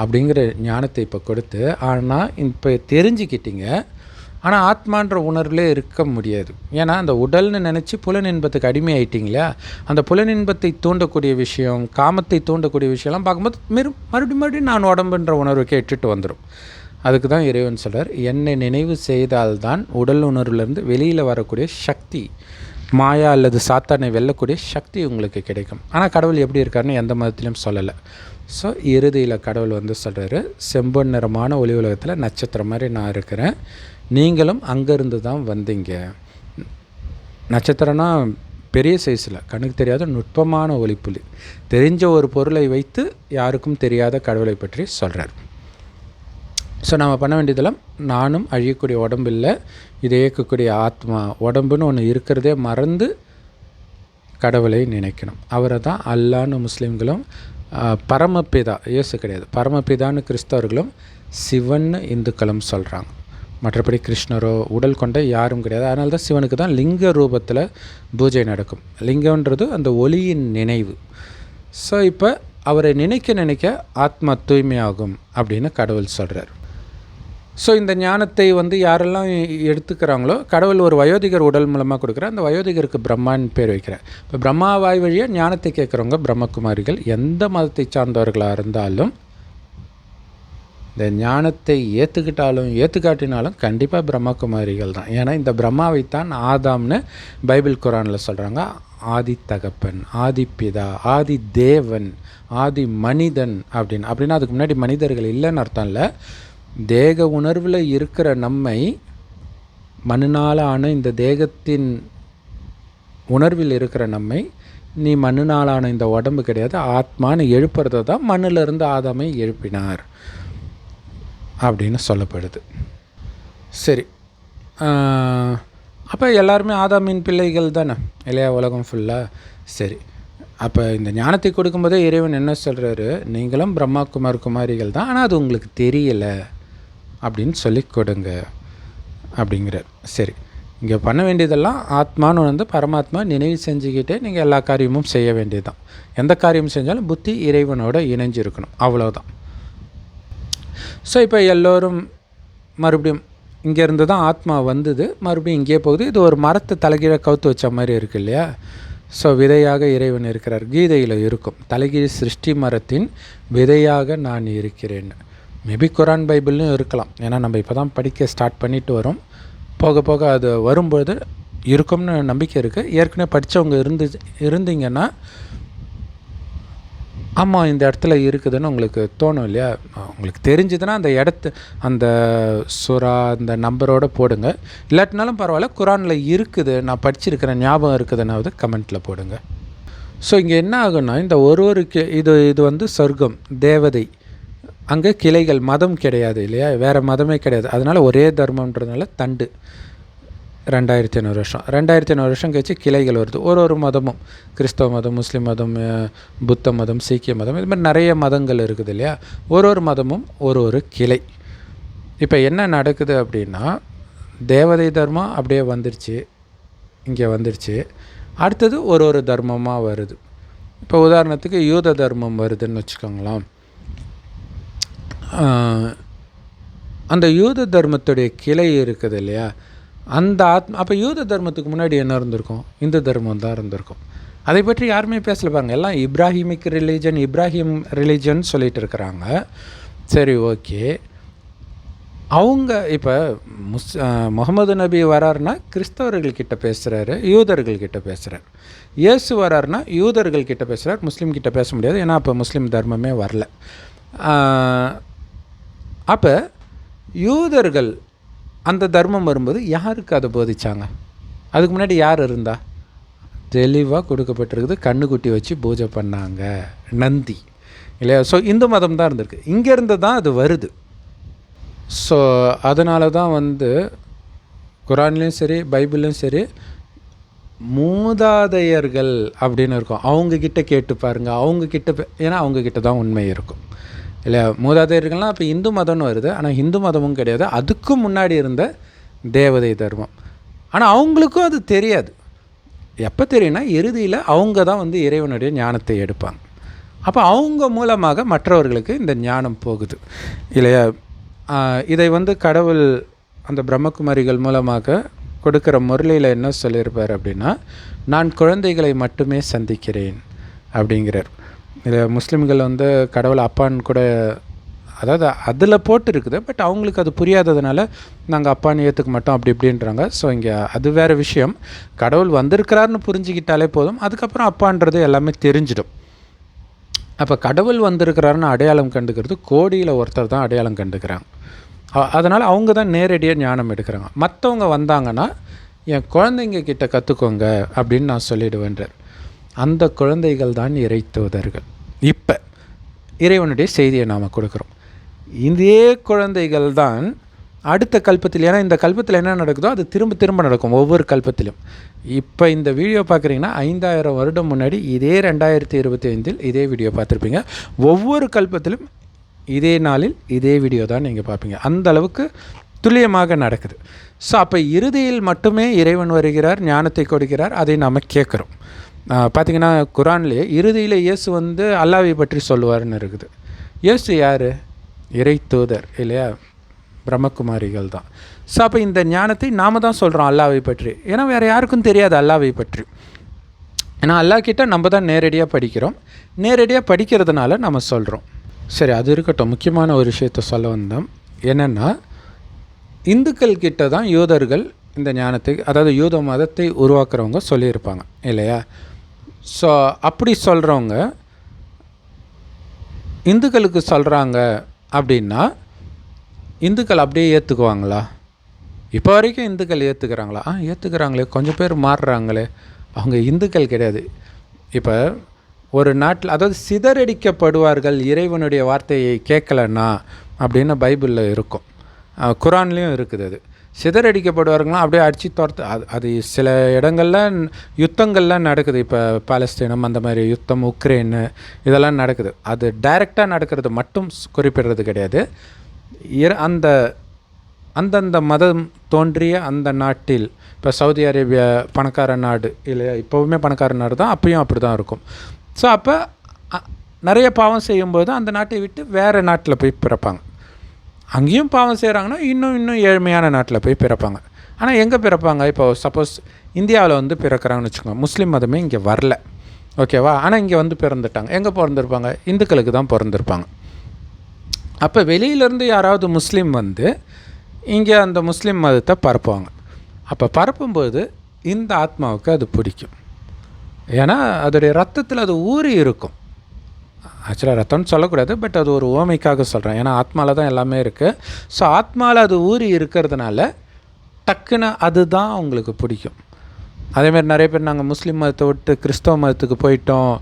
அப்படிங்கிற ஞானத்தை இப்போ கொடுத்து. ஆனால் இப்போ தெரிஞ்சுக்கிட்டீங்க, ஆனால் ஆத்மான்ற உணர்விலே இருக்க முடியாது. ஏன்னா அந்த உடல்னு நினச்சி புலனின்பத்துக்கு அடிமை ஆகிட்டிங்களா? அந்த புலனின்பத்தை தூண்டக்கூடிய விஷயம், காமத்தை தூண்டக்கூடிய விஷயம்லாம் பார்க்கும்போது மறுபடியும் நான் உடம்புன்ற உணர்வை கேட்டுட்டு வந்துடும். அதுக்கு தான் இறைவன் சொல்கிறார், என்னை நினைவு செய்தால்தான் உடல் உணர்வுலேருந்து வெளியில் வரக்கூடிய சக்தி, மாயா அல்லது சாத்தானை வெல்லக்கூடிய சக்தி உங்களுக்கு கிடைக்கும். ஆனால் கடவுள் எப்படி இருக்காருன்னு எந்த மதத்திலையும் சொல்லலை. ஸோ இறுதியில் கடவுள் சொல்கிறாரு, செம்பொன் நிறமான ஒளி உலகத்தில் நட்சத்திரம் மாதிரி நான் இருக்கிறேன், நீங்களும் அங்கேருந்து தான் வந்தீங்க. நட்சத்திரம்னா பெரிய சைஸில் கண்ணுக்கு தெரியாத நுட்பமான ஒளிப்புள்ளி, தெரிஞ்ச ஒரு பொருளை வைத்து யாருக்கும் தெரியாத கடவுளை பற்றி சொல்கிறார். ஸோ நம்ம பண்ண வேண்டியதெல்லாம், நானும் அழியக்கூடிய உடம்பு இல்லை, இதை இயக்கக்கூடிய ஆத்மா, உடம்புன்னு ஒன்று இருக்கிறதே மறந்து கடவுளை நினைக்கணும். அவரை தான் அல்லான்னு முஸ்லீம்களும், பரமபிதா இயேசு கிடையாது, பரமபிதான்னு கிறிஸ்தவர்களும், சிவன்னு இந்துக்களும் சொல்கிறாங்க. மற்றபடி கிருஷ்ணரோ உடல் கொண்ட யாரும் கிடையாது. அதனால தான் சிவனுக்கு தான் லிங்க ரூபத்தில் பூஜை நடக்கும். லிங்கன்றது அந்த ஒளியின் நினைவு. ஸோ இப்போ அவரை நினைக்க ஆத்மா தூய்மையாகும் அப்படின்னு கடவுள் சொல்கிறார். ஸோ இந்த ஞானத்தை யாரெல்லாம் எடுத்துக்கிறாங்களோ, கடவுள் ஒரு வயோதிகர் உடல் மூலமாக கொடுக்குற, அந்த வயோதிகருக்கு பிரம்மான்னு பேர் வைக்கிறார். இப்போ பிரம்மா வாய் வழியாக ஞானத்தை கேட்குறவங்க பிரம்மகுமாரிகள். எந்த மதத்தை சார்ந்தவர்களாக இருந்தாலும் இந்த ஞானத்தை ஏற்றுக்கிட்டாலும் ஏற்றுக்காட்டினாலும் கண்டிப்பாக பிரம்மகுமாரிகள் தான். ஏன்னா இந்த பிரம்மாவைத்தான் ஆதாம்னு பைபிள் குரானில் சொல்கிறாங்க. ஆதி தகப்பன், ஆதி பிதா, ஆதி தேவன், ஆதி மனிதன் அப்படின்னா அதுக்கு முன்னாடி மனிதர்கள் இல்லைன்னு அர்த்தம் இல்லை. தேக உணர்வில் இருக்கிற நம்மை, மண்ணினால் ஆன இந்த தேகத்தின் உணர்வில் இருக்கிற நம்மை, நீ மண்ணினாலான இந்த உடம்பு கிடையாது, ஆத்மான்னு எழுப்புறதை தான் மண்ணிலிருந்து ஆதாமை எழுப்பினார் அப்படின்னு சொல்லப்படுது. சரி, அப்போ எல்லாருமே ஆதாமின் பிள்ளைகள் தானே இல்லையா, உலகம் ஃபுல்லாக. சரி, அப்போ இந்த ஞானத்தை கொடுக்கும்போதே இறைவன் என்ன சொல்கிறாரு, நீங்களும் பிரம்மா குமாரிகள் தான், ஆனால் அது உங்களுக்கு தெரியலை அப்படின்னு சொல்லி கொடுங்க அப்படிங்கிறார். சரி, இங்கே பண்ண வேண்டியதெல்லாம் ஆத்மான்னு பரமாத்மா நினைவு செஞ்சுக்கிட்டே நீங்கள் எல்லா காரியமும் செய்ய வேண்டியது தான். எந்த காரியம் செஞ்சாலும் புத்தி இறைவனோட இணைஞ்சிருக்கணும், அவ்வளோதான். ஸோ இப்போ எல்லோரும் மறுபடியும் இங்கேருந்து தான் ஆத்மா வந்தது, மறுபடியும் இங்கே போகுது. இது ஒரு மரத்தை தலைகீழ கவுத்து வச்ச மாதிரி இருக்குது இல்லையா? ஸோ விதையாக இறைவன் இருக்கிறார். கீதையில் இருக்கும், தலைகீழ் சிருஷ்டி மரத்தின் விதையாக நான் இருக்கிறேன். மேபி குரான் பைபிள்னு இருக்கலாம், ஏன்னா நம்ம இப்போ தான் படிக்க ஸ்டார்ட் பண்ணிட்டு வரோம். போக போக அது வரும்பொழுது இருக்கும்னு நம்பிக்கை இருக்குது. ஏற்கனவே படித்தவங்க இருந்தீங்கன்னா ஆமாம் இந்த இடத்துல இருக்குதுன்னு உங்களுக்கு தோணும் இல்லையா? உங்களுக்கு தெரிஞ்சதுன்னா அந்த சூரா அந்த நம்பரோடு போடுங்க. இல்லாட்டினாலும் பரவாயில்ல, குரானில் இருக்குது, நான் படிச்சிருக்கிறேன், ஞாபகம் இருக்குதுன்னாவது கமெண்ட்டில் போடுங்க. ஸோ இங்கே என்ன ஆகுன்னா, இந்த ஒரு இது சொர்க்கம், தேவதை, அங்கே கிளைகள், மதம் கிடையாது இல்லையா, வேறு மதமே கிடையாது. அதனால் ஒரே தர்மன்றதுனால தண்டு 2500 வருஷம், 2500 வருஷம் கழிச்சு கிளைகள் வருது. ஒரு மதமும், கிறிஸ்தவ மதம், முஸ்லீம் மதம், புத்த மதம், சீக்கிய மதம், இது மாதிரி நிறைய மதங்கள் இருக்குது இல்லையா. ஒரு மதமும் ஒரு கிளை. இப்போ என்ன நடக்குது அப்படின்னா, தேவதை தர்மம் அப்படியே இங்கே வந்துருச்சு. அடுத்தது ஒரு தர்மமாக வருது. இப்போ உதாரணத்துக்கு யூத தர்மம் வருதுன்னு வச்சுக்கோங்களேன். அந்த யூத தர்மத்துடைய கிளை இருக்குது இல்லையா, அந்த அப்போ யூத தர்மத்துக்கு முன்னாடி என்ன இருந்திருக்கும்? இந்து தர்மம் தான் இருந்திருக்கும். அதை பற்றி யாருமே பேசல பாருங்க. எல்லாம் இப்ராஹிமிக் ரிலீஜன், இப்ராஹிம் ரிலீஜன் சொல்லிட்டு இருக்கிறாங்க. சரி, ஓகே. அவங்க இப்போ முகமது நபி வராருன்னா கிறிஸ்தவர்கள்கிட்ட பேசுகிறாரு, யூதர்கள்கிட்ட பேசுகிறார். இயேசு வராருன்னா யூதர்கள்கிட்ட பேசுகிறார், முஸ்லீம்கிட்ட பேச முடியாது. ஏன்னா அப்போ முஸ்லீம் தர்மமே வரல. அப்போ யூதர்கள் அந்த தர்மம் வரும்போது யாருக்கு அதை போதிச்சாங்க? அதுக்கு முன்னாடி யார் இருந்தா? தெளிவாக கொடுக்கப்பட்டிருக்குது. கண்ணுக்குட்டி வச்சு பூஜை பண்ணாங்க, நந்தி இல்லையா? ஸோ இந்து மதம் தான் இருந்திருக்கு. இங்கேருந்து தான் அது வருது. ஸோ அதனால தான் குரான்லேயும் சரி பைபிள்லேயும் சரி மூதாதையர்கள் அப்படின்னு இருக்கும். அவங்கக்கிட்ட கேட்டு பாருங்கள், அவங்கக்கிட்ட ஏன்னா அவங்கக்கிட்ட தான் உண்மை இருக்கும் இல்லையா? மூதாதையர்கள்லாம் இப்போ இந்து மதம்னு வருது. ஆனால் இந்து மதமும் கிடையாது, அதுக்கும் முன்னாடி இருந்த தேவதை தர்மம். ஆனால் அவங்களுக்கும் அது தெரியாது. எப்போ தெரியும்னா இறுதியில் அவங்க தான் இறைவனுடைய ஞானத்தை எடுப்பாங்க. அப்போ அவங்க மூலமாக மற்றவர்களுக்கு இந்த ஞானம் போகுது இல்லையா? இதை கடவுள் அந்த பிரம்மகுமாரிகள் மூலமாக கொடுக்குற முரளியில் என்ன சொல்லியிருப்பார் அப்படின்னா, நான் குழந்தைகளை மட்டுமே சந்திக்கிறேன் அப்படிங்கிறார். இதில் முஸ்லீம்கள் கடவுள் அப்பான்னு கூட, அதாவது அதில் போட்டு இருக்குது. பட் அவங்களுக்கு அது புரியாததுனால நாங்கள் அப்பான்னு ஏற்றுக்க மாட்டோம் அப்படி இப்படின்றாங்க. ஸோ இங்கே அது வேறு விஷயம். கடவுள் வந்திருக்கிறாருன்னு புரிஞ்சுக்கிட்டாலே போதும், அதுக்கப்புறம் அப்பான்றது எல்லாமே தெரிஞ்சிடும். அப்போ கடவுள் வந்திருக்கிறாருன்னு அடையாளம் கண்டுக்கிறது கோடியில் ஒருத்தர் தான் அடையாளம் கண்டுக்கிறாங்க. அதனால் அவங்க தான் நேரடியாக ஞானம் எடுக்கிறாங்க. மற்றவங்க வந்தாங்கன்னா என் குழந்தைங்க கிட்ட கற்றுக்கோங்க அப்படின்னு நான் சொல்லிடுவேன்றார். அந்த குழந்தைகள் தான் இறை தூதர்கள். இப்போ இறைவனுடைய செய்தியை நாம் கொடுக்குறோம். இதே குழந்தைகள் தான் அடுத்த கல்பத்தில், ஏன்னா இந்த கல்பத்தில் என்ன நடக்குதோ அது திரும்ப திரும்ப நடக்கும் ஒவ்வொரு கல்பத்திலும். இப்போ இந்த வீடியோ பார்க்குறீங்கன்னா 5000 வருடம் முன்னாடி இதே 2025 இதே வீடியோ பார்த்துருப்பீங்க. ஒவ்வொரு கல்பத்திலும் இதே நாளில் இதே வீடியோ தான் நீங்கள் பார்ப்பீங்க. அந்த அளவுக்கு துல்லியமாக நடக்குது. ஸோ அப்போ இறுதியில் மட்டுமே இறைவன் வருகிறார், ஞானத்தை கொடுக்கிறார், அதை நாம் கேட்குறோம். பார்த்திங்கன்னா குரான்லேயே இறுதியில் இயேசு அல்லாஹ்வை பற்றி சொல்லுவார்னு இருக்குது. இயேசு யார்? இறை தூதர் இல்லையா? பிரம்மகுமாரிகள் தான். ஸோ அப்போ இந்த ஞானத்தை நாம் தான் சொல்கிறோம் அல்லாஹ்வை பற்றி. ஏன்னா வேறு யாருக்கும் தெரியாது அல்லாஹ்வை பற்றி. ஏன்னா அல்லாஹ்கிட்ட நம்ம தான் நேரடியாக படிக்கிறோம். நேரடியாக படிக்கிறதுனால நம்ம சொல்கிறோம். சரி, அது இருக்கட்டும். முக்கியமான ஒரு விஷயத்தை சொல்ல வந்தோம். என்னென்னா, இந்துக்கள் கிட்ட தான் யூதர்கள் இந்த ஞானத்தை, அதாவது யூத மதத்தை உருவாக்குறவங்க சொல்லியிருப்பாங்க இல்லையா? ஸோ அப்படி சொல்கிறவங்க இந்துக்களுக்கு சொல்கிறாங்க அப்படின்னா இந்துக்கள் அப்படியே ஏற்றுக்குவாங்களா? இப்போ வரைக்கும் இந்துக்கள் ஏற்றுக்கிறாங்களா? ஏற்றுக்கிறாங்களே, கொஞ்சம் பேர் மாறுறாங்களே. அவங்க இந்துக்கள் கிடையாது. இப்போ ஒரு நாட்டில், அதாவது சிதறடிக்கப்படுவார்கள் இறைவனுடைய வார்த்தையை கேட்கலன்னா அப்படின்னு பைபிளில் இருக்கும், குரான்லேயும் இருக்குது. அது சிதறடிக்கப்படுவார்கள்லாம் அப்படியே அடித்து துரத்து. அது சில இடங்களில் யுத்தங்கள்லாம் நடக்குது. இப்போ பாலஸ்தீனம் அந்த மாதிரி யுத்தம், உக்ரைனு இதெல்லாம் நடக்குது. அது டைரெக்டாக நடக்கிறது மட்டும் குறிப்பிடுறது கிடையாது. அந்தந்த மதம் தோன்றிய அந்த நாட்டில், இப்போ சவுதி அரேபியா பணக்கார நாடு இல்லையா? இப்போவுமே பணக்கார நாடு தான், அப்பயும் அப்படி தான் இருக்கும். ஸோ அப்போ நிறைய பாவம் செய்யும்போது அந்த நாட்டை விட்டு வேறு நாட்டில் போய் பிறப்பாங்க. அங்கேயும் பாவம் செய்கிறாங்கன்னா இன்னும் ஏழ்மையான நாட்டில் போய் பிறப்பாங்க. ஆனால் எங்கே பிறப்பாங்க? இப்போ சப்போஸ் இந்தியாவில் பிறக்கிறாங்கன்னு வச்சுக்கோங்க. முஸ்லீம் மதமே இங்கே வரல, ஓகேவா? ஆனால் இங்கே பிறந்துட்டாங்க. எங்கே பிறந்திருப்பாங்க? இந்துக்களுக்கு தான் பிறந்திருப்பாங்க. அப்போ வெளியிலேருந்து யாராவது முஸ்லீம் இங்கே அந்த முஸ்லீம் மதத்தை பரப்புவாங்க. அப்போ பரப்பும்போது இந்த ஆத்மாவுக்கு அது பிடிக்கும். ஏன்னா அதோடைய ரத்தத்தில் அது ஊறி இருக்கும். ஆக்சுவலாக ரத்தம்னு சொல்லக்கூடாது, பட் அது ஒரு ஓமைக்காக சொல்கிறேன். ஏன்னா ஆத்மாவில் தான் எல்லாமே இருக்குது. ஸோ ஆத்மாவில் அது ஊறி இருக்கிறதுனால டக்குன்னு அதுதான் அவங்களுக்கு பிடிக்கும். அதேமாதிரி நிறைய பேர் நாங்கள் முஸ்லீம் மதத்தை விட்டு கிறிஸ்தவ மதத்துக்கு போயிட்டோம்,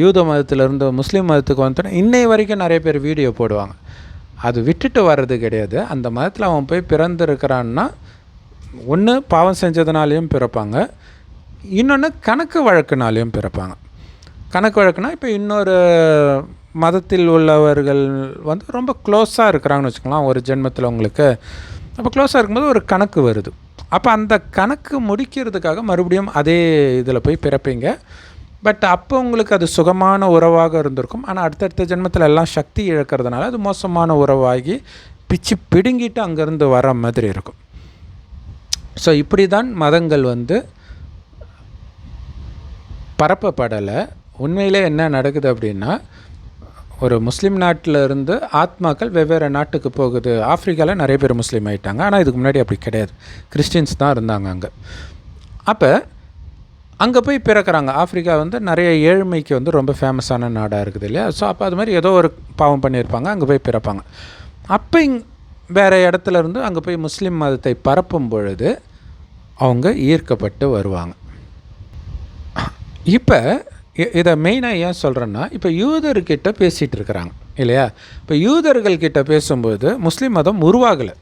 யூத மதத்திலேருந்து முஸ்லீம் மதத்துக்கு வந்துட்டோம், இன்னை வரைக்கும் நிறைய பேர் வீடியோ போடுவாங்க. அது விட்டுட்டு வர்றது கிடையாது. அந்த மதத்தில் அவன் போய் பிறந்திருக்கிறான்னா ஒன்று பாவம் செஞ்சதுனாலையும் பிறப்பாங்க, இன்னொன்று கணக்கு வழக்குனாலையும் பிறப்பாங்க. கணக்கு வழக்குனா இப்போ இன்னொரு மதத்தில் உள்ளவர்கள் ரொம்ப க்ளோஸாக இருக்கிறாங்கன்னு வச்சுக்கலாம் ஒரு ஜென்மத்தில் உங்களுக்கு. அப்போ க்ளோஸாக இருக்கும்போது ஒரு கணக்கு வருது. அப்போ அந்த கணக்கு முடிக்கிறதுக்காக மறுபடியும் அதே இதில் போய் பிறப்பீங்க. பட் அப்போ உங்களுக்கு அது சுகமான உறவாக இருந்திருக்கும். ஆனால் அடுத்தடுத்த ஜென்மத்தில் எல்லாம் சக்தி இழக்கிறதுனால அது மோசமான உறவாகி பிச்சு பிடுங்கிட்டு அங்கேருந்து வர மாதிரி இருக்கும். ஸோ இப்படி தான் மதங்கள் வந்து பரப்பப்படலை. உண்மையிலே என்ன நடக்குது அப்படின்னா, ஒரு முஸ்லீம் நாட்டில் இருந்து ஆத்மாக்கள் வெவ்வேறு நாட்டுக்கு போகுது. ஆஃப்ரிக்காவில் நிறைய பேர் முஸ்லீம் ஆகிட்டாங்க. ஆனால் இதுக்கு முன்னாடி அப்படி கிடையாது, கிறிஸ்டின்ஸ் தான் இருந்தாங்க அங்கே. அப்போ அங்கே போய் பிறக்கிறாங்க. ஆஃப்ரிக்கா வந்து நிறைய ஏழ்மைக்கு வந்து ரொம்ப ஃபேமஸான நாடாக இருக்குது இல்லையா. ஸோ அப்போ அது மாதிரி ஏதோ ஒரு பாவம் பண்ணியிருப்பாங்க, அங்கே போய் பிறப்பாங்க. அப்போ வேறு இடத்துல இருந்து அங்கே போய் முஸ்லீம் மதத்தை பரப்பும் பொழுது அவங்க ஈர்க்கப்பட்டு வருவாங்க. இப்போ இதை மெயினாக ஏன் சொல்கிறேன்னா, இப்போ யூதர்கிட்ட பேசிகிட்டு இருக்கிறாங்க இல்லையா. இப்போ யூதர்கள்கிட்ட பேசும்போது முஸ்லீம் மதம் உருவாகலை.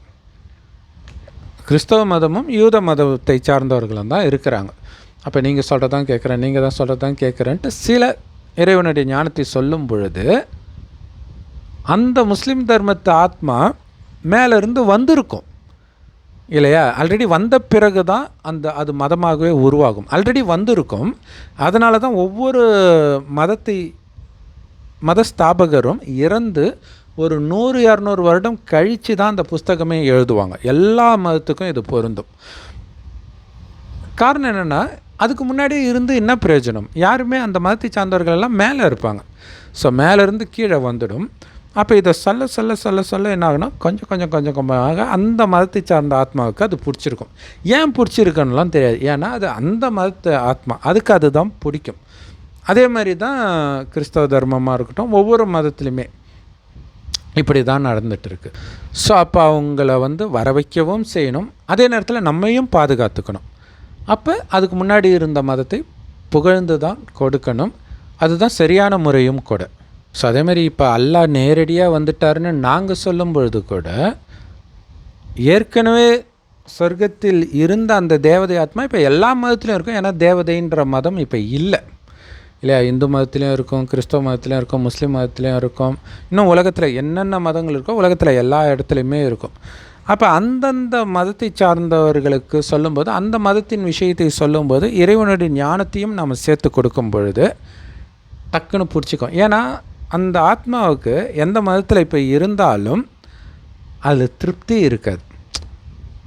கிறிஸ்தவ மதமும் யூத மதத்தை சார்ந்தவர்களும் தான் இருக்கிறாங்க. அப்போ நீங்கள் சொல்கிறதான் கேட்குறேன், நீங்கள் தான் சொல்கிறதான் கேட்குறேன்ட்டு சில இறைவனுடைய ஞானத்தை சொல்லும் பொழுது அந்த முஸ்லீம் தர்மத்து ஆத்மா மேலேருந்து வந்திருக்கும் இல்லையா. ஆல்ரெடி வந்த பிறகு தான் அது மதமாகவே உருவாகும். ஆல்ரெடி வந்திருக்கும். அதனால தான் ஒவ்வொரு மதஸ்தாபகரும் இறந்து ஒரு 100-200 வருடம் கழித்து தான் அந்த புஸ்தகமே எழுதுவாங்க. எல்லா மதத்துக்கும் இது பொருந்தும். காரணம் என்னென்னா, அதுக்கு முன்னாடியே இருந்து என்ன பிரயோஜனம்? யாருமே அந்த மதத்தை சார்ந்தவர்கள் எல்லாம் மேலே இருப்பாங்க. ஸோ மேலேருந்து கீழே வந்துடும். அப்போ இதை சொல்ல என்ன ஆகுனா, கொஞ்சமாக அந்த மதத்தை சார்ந்த ஆத்மாவுக்கு அது பிடிச்சிருக்கும். ஏன் பிடிச்சிருக்குன்னுலாம் தெரியாது. ஏன்னா அது அந்த மதத்தை ஆத்மா, அதுக்கு அதுதான் பிடிக்கும். அதே மாதிரி தான் கிறிஸ்தவ தர்மமாக இருக்கட்டும், ஒவ்வொரு மதத்துலையுமே இப்படி தான் நடந்துகிட்ருக்கு. ஸோ அப்போ அவங்கள வந்து வர வைக்கவும் செய்யணும், அதே நேரத்தில் நம்மையும் பாதுகாத்துக்கணும். அப்போ அதுக்கு முன்னாடி இருந்த மதத்தை புகழ்ந்து தான் கொடுக்கணும். அதுதான் சரியான முறையும் கூட. ஸோ அதேமாதிரி இப்போ அல்லாஹ் நேரடியாக வந்துட்டாருன்னு நாங்கள் சொல்லும் பொழுது கூட, ஏற்கனவே சொர்க்கத்தில் இருந்த அந்த தேவதை ஆத்மா இப்போ எல்லா மதத்துலையும் இருக்கும். ஏன்னா தேவதைன்ற மதம் இப்போ இல்லை இல்லையா. இந்து மதத்துலேயும் இருக்கும், கிறிஸ்தவ மதத்துலேயும் இருக்கும், முஸ்லீம் மதத்துலேயும் இருக்கும், இன்னும் உலகத்தில் என்னென்ன மதங்கள் இருக்கோ உலகத்தில் எல்லா இடத்துலையுமே இருக்கும். அப்போ அந்தந்த மதத்தை சார்ந்தவர்களுக்கு சொல்லும்போது, அந்த மதத்தின் விஷயத்தை சொல்லும்போது இறைவனுடைய ஞானத்தையும் நம்ம சேர்த்து கொடுக்கும் பொழுது டக்குன்னு பிடிச்சிக்கும். ஏன்னா அந்த ஆத்மாவுக்கு எந்த மதத்தில் இப்போ இருந்தாலும் அது திருப்தி இருக்காது,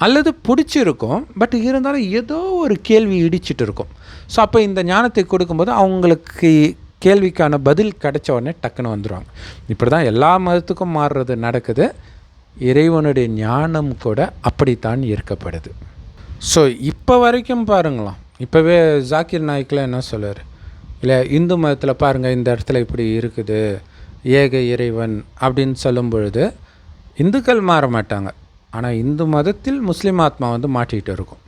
அல்லது பிடிச்சிருக்கும், பட் இருந்தாலும் ஏதோ ஒரு கேள்வி இடிச்சிட்டு இருக்கும். ஸோ அப்போ இந்த ஞானத்தை கொடுக்கும்போது அவங்களுக்கு கேள்விக்கான பதில் கிடைச்ச உடனே டக்குன்னு வந்துடுவாங்க. இப்படி தான் எல்லா மதத்துக்கும் மாறுறது நடக்குது. இறைவனுடைய ஞானம் கூட அப்படித்தான் ஈர்க்கப்படுது. ஸோ இப்போ வரைக்கும் பாருங்களாம், இப்போவே ஜாக்கிர் நாய்க்கில் என்ன சொல்லுவார் இல்லை, இந்து மதத்தில் பாருங்கள் இந்த இடத்துல இப்படி இருக்குது, ஏக இறைவன் அப்படின்னு சொல்லும் பொழுது இந்துக்கள் மாற மாட்டாங்க. ஆனால் இந்து மதத்தில் முஸ்லீம் ஆத்மா வந்து மாட்டிகிட்டு இருக்கும்.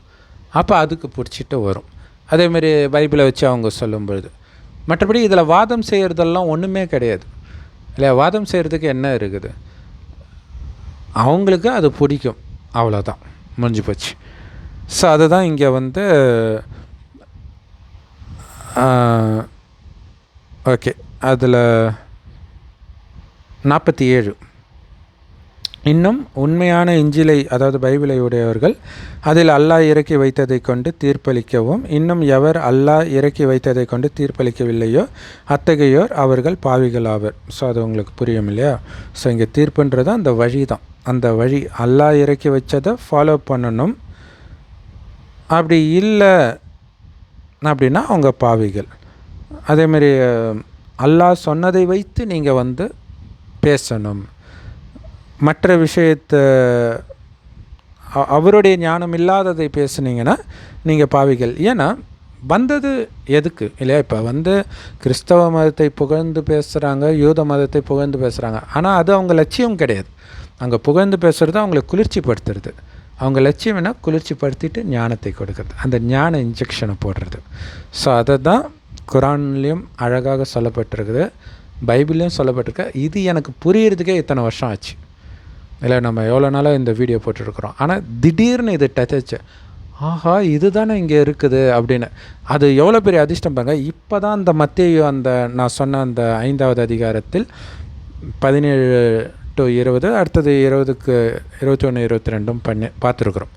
அப்போ அதுக்கு பிடிச்சிட்டு வரும். அதேமாரி பைபிளை வச்சு அவங்க சொல்லும் பொழுது, மற்றபடி இதில் வாதம் செய்கிறதெல்லாம் ஒன்றுமே கிடையாது இல்லையா. வாதம் செய்கிறதுக்கு என்ன இருக்குது? அவங்களுக்கு அது பிடிக்கும், அவ்வளோதான், முடிஞ்சு போச்சு. ஸோ அதுதான் இங்கே வந்து ஓகே. அதில் 47 இன்னும் உண்மையான இஞ்சிலை, அதாவது பைபிளை உடையவர்கள் அதில் அல்லாஹ் இறக்கி வைத்ததை கொண்டு தீர்ப்பளிக்கவும், இன்னும் எவர் அல்லாஹ் இறக்கி வைத்ததை கொண்டு தீர்ப்பளிக்கவில்லையோ அத்தகையோர் அவர்கள் பாவிகள் ஆவர். ஸோ அது உங்களுக்கு புரியும் இல்லையா. ஸோ இங்கே தீர்ப்புன்றது அந்த வழி தான். அந்த வழி அல்லாஹ் இறக்கி வச்சதை ஃபாலோ பண்ணணும். அப்படி இல்லை அப்படின்னா அவங்க பாவிகள். அதேமாரி அல்லாஹ் சொன்னதை வைத்து நீங்கள் வந்து பேசணும். மற்ற விஷயத்தை அவருடைய ஞானம் இல்லாததை பேசுனீங்கன்னா நீங்கள் பாவிகள். ஏன்னா வந்தது எதுக்கு இல்லையா. இப்போ வந்து கிறிஸ்தவ மதத்தை புகழ்ந்து பேசுகிறாங்க, யூத மதத்தை புகழ்ந்து பேசுகிறாங்க. ஆனால் அது அவங்க லட்சியம் கிடையாது. அங்கே புகழ்ந்து பேசுகிறது அவங்களை குளிர்ச்சிப்படுத்துறது. அவங்க லட்சியம் என்ன? குளிர்ச்சிப்படுத்திட்டு ஞானத்தை கொடுக்குறது, அந்த ஞான இன்ஜெக்ஷனை போடுறது. ஸோ அதை தான் குரான்லேயும் அழகாக சொல்லப்பட்டிருக்குது, பைபிள்லேயும் சொல்லப்பட்டிருக்கு. இது எனக்கு புரியறதுக்கே இத்தனை வருஷம் ஆச்சு இல்லை. நம்ம எவ்வளோ நாளாக இந்த வீடியோ போட்டுருக்குறோம். ஆனால் திடீர்னு இது டச், ஆஹா இது தானே இங்கே இருக்குது அப்படின்னு. அது எவ்வளோ பெரிய அதிர்ஷ்டம் பாருங்க. இப்போ தான் அந்த மத்தேயு அந்த நான் சொன்ன அந்த 5வது அதிகாரத்தில் 17 to 20, அடுத்தது 20க்கு 21, 22 பார்த்துருக்குறோம்.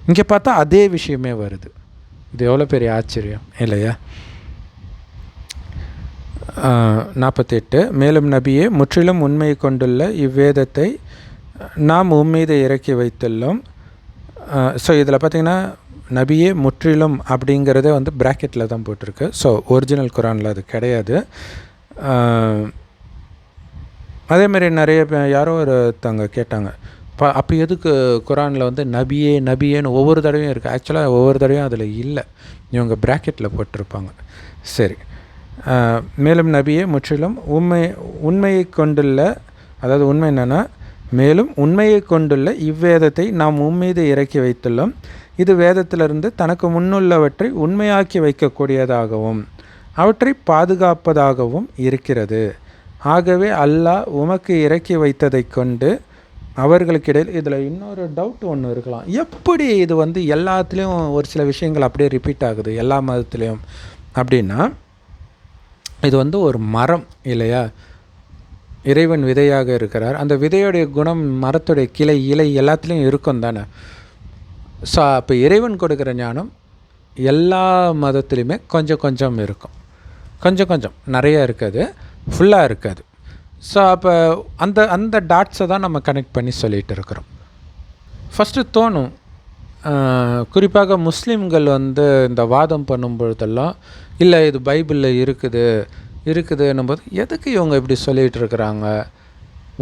இங்கே பார்த்தா அதே விஷயமே வருது. இது எவ்வளோ பெரிய ஆச்சரியம் இல்லையா. 48 மேலும் நபியே, முற்றிலும் உண்மை கொண்டுள்ள இவ்வேதத்தை நாம் உம்மீது இறக்கி வைத்துள்ளோம். ஸோ இதில் பார்த்திங்கன்னா நபியே முற்றிலும் அப்படிங்கிறதே வந்து ப்ராக்கெட்டில் தான் போட்டிருக்கு. ஸோ ஒரிஜினல் குரானில் அது கிடையாது. அதேமாதிரி நிறைய யாரோ ஒருத்தவங்க கேட்டாங்க, அப்போ எதுக்கு குரானில் வந்து நபியே நபியேன்னு ஒவ்வொரு தடவையும் இருக்குது. ஆக்சுவலாக ஒவ்வொரு தடவையும் அதில் இல்லை, இவங்க ப்ராக்கெட்டில் போட்டிருப்பாங்க. சரி, மேலும் நபியே முற்றிலும் உண்மையை கொண்டுள்ள, அதாவது உண்மை என்னென்னா, மேலும் உண்மையை கொண்டுள்ள இவ்வேதத்தை நாம் உம்மீது இறக்கி வைத்துள்ளோம். இது வேதத்திலிருந்து தனக்கு முன்னுள்ளவற்றை உண்மையாக்கி வைக்கக்கூடியதாகவும் அவற்றை பாதுகாப்பதாகவும் இருக்கிறது. ஆகவே அல்லாஹ் உமக்கு இறக்கி வைத்ததை கொண்டு அவர்களுக்கிடையில், இதில் இன்னொரு டவுட் ஒன்று இருக்கலாம், எப்படி இது வந்து எல்லாத்துலேயும் ஒரு சில விஷயங்கள் அப்படியே ரிப்பீட் ஆகுது எல்லா மதத்துலேயும் அப்படின்னா, இது வந்து ஒரு மரம் இல்லையா, இறைவன் விதையாக இருக்கிறார். அந்த விதையுடைய குணம் மரத்துடைய கிளை இலை எல்லாத்துலேயும் இருக்கும் தானே. ஸோ அப்போ இறைவன் கொடுக்குற ஞானம் எல்லா மதத்துலேயுமே கொஞ்சம் கொஞ்சம் இருக்கும், கொஞ்சம் கொஞ்சம், நிறையா இருக்காது, ஃபுல்லாக இருக்காது. ஸோ அப்போ அந்த அந்த டாட்ஸை தான் நம்ம கனெக்ட் பண்ணி சொல்லிகிட்டு இருக்கிறோம். ஃபஸ்ட்டு தோணும், குறிப்பாக முஸ்லீம்கள் வந்து இந்த வாதம் பண்ணும் பொழுதெல்லாம், இல்லை இது பைபிளில் இருக்குதுன்னும் போது எதுக்கு இவங்க இப்படி சொல்லிகிட்டு இருக்கிறாங்க,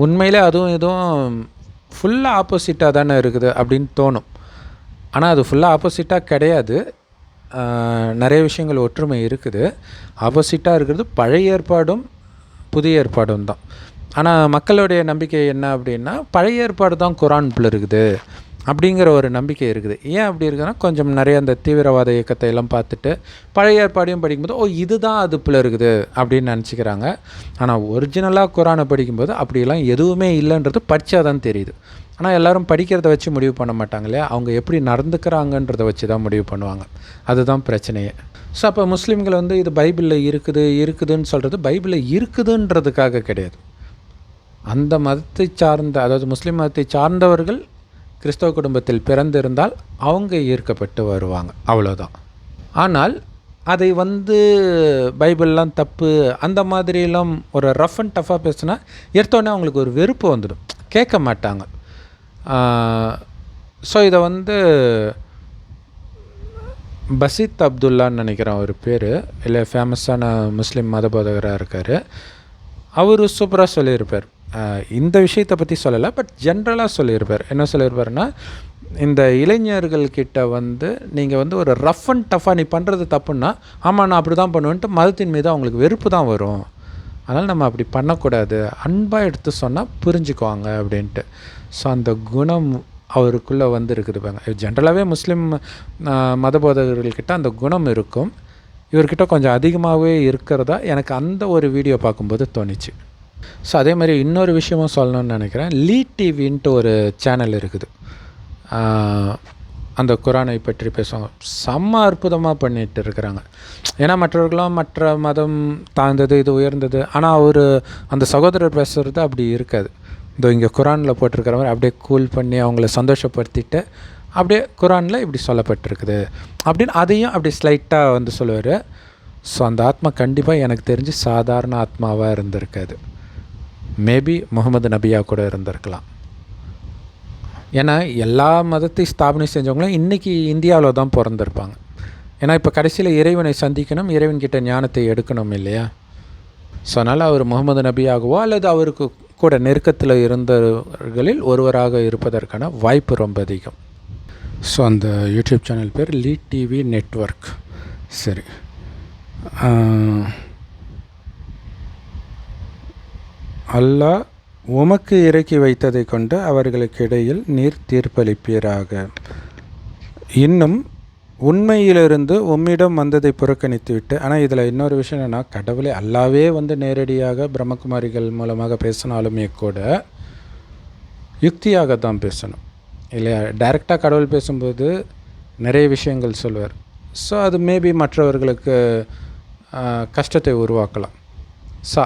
உண்மையிலே அதுவும் இதுவும் ஃபுல்லாக ஆப்போசிட்டாக தானே இருக்குது அப்படின்னு தோணும். ஆனால் அது ஃபுல்லாக ஆப்போசிட்டாக கிடையாது. நிறைய விஷயங்கள் ஒற்றுமை இருக்குது. ஆப்போசிட்டாக இருக்கிறது பழைய ஏற்பாடும் புதிய ஏற்பாடும் தான். ஆனால் மக்களுடைய நம்பிக்கை என்ன அப்படின்னா, பழைய ஏற்பாடு தான் குரானுக்குள்ளே இருக்குது அப்படிங்கிற ஒரு நம்பிக்கை இருக்குது. ஏன் அப்படி இருக்குன்னா, கொஞ்சம் நிறைய அந்த தீவிரவாத இயக்கத்தை எல்லாம் பார்த்துட்டு பழைய ஏற்பாடையும் படிக்கும்போது இதுதான் அதுக்குள்ளே இருக்குது அப்படின்னு நினச்சிக்கிறாங்க. ஆனால் ஒரிஜினலாக குரானை படிக்கும்போது அப்படியெல்லாம் எதுவுமே இல்லைன்றது படித்தா தான் தெரியுது. ஆனால் எல்லோரும் படிக்கிறத வச்சு முடிவு பண்ண மாட்டாங்க இல்லையா, அவங்க எப்படி நடந்துக்கிறாங்கன்றதை வச்சு தான் முடிவு பண்ணுவாங்க. அதுதான் பிரச்சனையே. ஸோ அப்போ முஸ்லீம்கள் வந்து இது பைபிளில் இருக்குதுன்னு சொல்கிறது பைபிளில் இருக்குதுன்றதுக்காக கிடையாது. அந்த மதத்தை சார்ந்த, அதாவது முஸ்லீம் மதத்தை சார்ந்தவர்கள் கிறிஸ்தவ குடும்பத்தில் பிறந்திருந்தால் அவங்க ஈர்க்கப்பட்டு வருவாங்க, அவ்வளோதான். ஆனால் அதை வந்து பைபிள்லாம் தப்பு அந்த மாதிரிலாம் ஒரு ரஃப் அண்ட் டஃப்பாக பேசுனா எடுத்தோடனே அவங்களுக்கு ஒரு வெறுப்பு வந்துடும், கேட்க மாட்டாங்க. ஸோ இதை வந்து பசித் அப்துல்லான்னு நினைக்கிறேன் ஒரு பேர், இல்லை ஃபேமஸான முஸ்லீம் மத போதகராக இருக்கார். அவர் சூப்பராக சொல்லியிருப்பார். இந்த விஷயத்தை பற்றி சொல்லலை, பட் ஜென்ரலாக சொல்லியிருப்பார். என்ன சொல்லியிருப்பாருன்னா, இந்த இளைஞர்கள்கிட்ட வந்து நீங்கள் வந்து ஒரு ரஃப் அண்ட் டஃப்பாக நீ பண்ணுறது தப்புன்னா, ஆமாம் நான் அப்படி தான் பண்ணுவேன்ட்டு மதத்தின் மீது அவங்களுக்கு வெறுப்பு தான் வரும். அதனால் நம்ம அப்படி பண்ணக்கூடாது, அன்பாக எடுத்து சொன்னால் புரிஞ்சுக்குவாங்க அப்படின்ட்டு. ஸோ அந்த குணம் அவருக்குள்ளே வந்து இருக்குது பாருங்க. ஜென்ரலாகவே முஸ்லீம் மத போதகர்கள்கிட்ட அந்த குணம் இருக்கும், இவர்கிட்ட கொஞ்சம் அதிகமாகவே இருக்கிறதா எனக்கு அந்த ஒரு வீடியோ பார்க்கும்போது தோணிச்சு. ஸோ அதே மாதிரி இன்னொரு விஷயமும் சொல்லணும்னு நினைக்கிறேன். லீட் டிவின்ட்டு ஒரு சேனல் இருக்குது, அந்த குரானை பற்றி பேசுவாங்க. செம்ம அற்புதமாக பண்ணிகிட்டு இருக்கிறாங்க. ஏன்னா மற்றவர்களும் மற்ற மதம் தாழ்ந்தது இது உயர்ந்தது, ஆனால் அவர் அந்த சகோதரர் பேசுகிறது அப்படி இருக்காது. இதோ இங்கே குரானில் போட்டிருக்கிற மாதிரி அப்படியே கூல் பண்ணி அவங்கள சந்தோஷப்படுத்திட்டு அப்படியே குரானில் இப்படி சொல்லப்பட்டிருக்குது அப்படின்னு அதையும் அப்படி ஸ்லைட்டாக வந்து சொல்லுவார். ஸோ அந்த ஆத்மா கண்டிப்பாக எனக்கு தெரிஞ்சு சாதாரண ஆத்மாவாக இருந்திருக்காது, மேபி முகமது நபியாக கூட இருந்திருக்கலாம். ஏன்னா எல்லா மதத்தை ஸ்தாபனை செஞ்சவங்களும் இன்றைக்கி இந்தியாவில் தான் பிறந்திருப்பாங்க. ஏன்னா இப்போ கடைசியில் இறைவனை சந்திக்கணும், இறைவன்கிட்ட ஞானத்தை எடுக்கணும் இல்லையா. ஸோ அதனால் அவர் முகமது நபியாகவோ அல்லது அவருக்கு கூட நெருக்கத்தில் இருந்தவர்களில் ஒருவராக இருப்பதற்கான வாய்ப்பு ரொம்ப அதிகம். ஸோ அந்த யூடியூப் சேனல் பேர் லீட் டிவி நெட்வொர்க். சரி, அல்லாஹ் உமக்கு இறக்கி வைத்ததை கொண்டு அவர்களுக்கு இடையில் நீர் தீர்ப்பளிப்பீராக. இன்னும் உண்மையிலிருந்து உம்மிடம் வந்ததை புறக்கணித்து விட்டு, ஆனால் இதில் இன்னொரு விஷயம் என்னென்னா, கடவுளே அல்லாவே வந்து நேரடியாக பிரம்மகுமாரிகள் மூலமாக பேசினாலுமே கூட யுக்தியாக தான் பேசணும் இல்லையா. டைரெக்டாக கடவுள் பேசும்போது நிறைய விஷயங்கள் சொல்வார். ஸோ அது மேபி மற்றவர்களுக்கு கஷ்டத்தை உருவாக்கலாம். ஸோ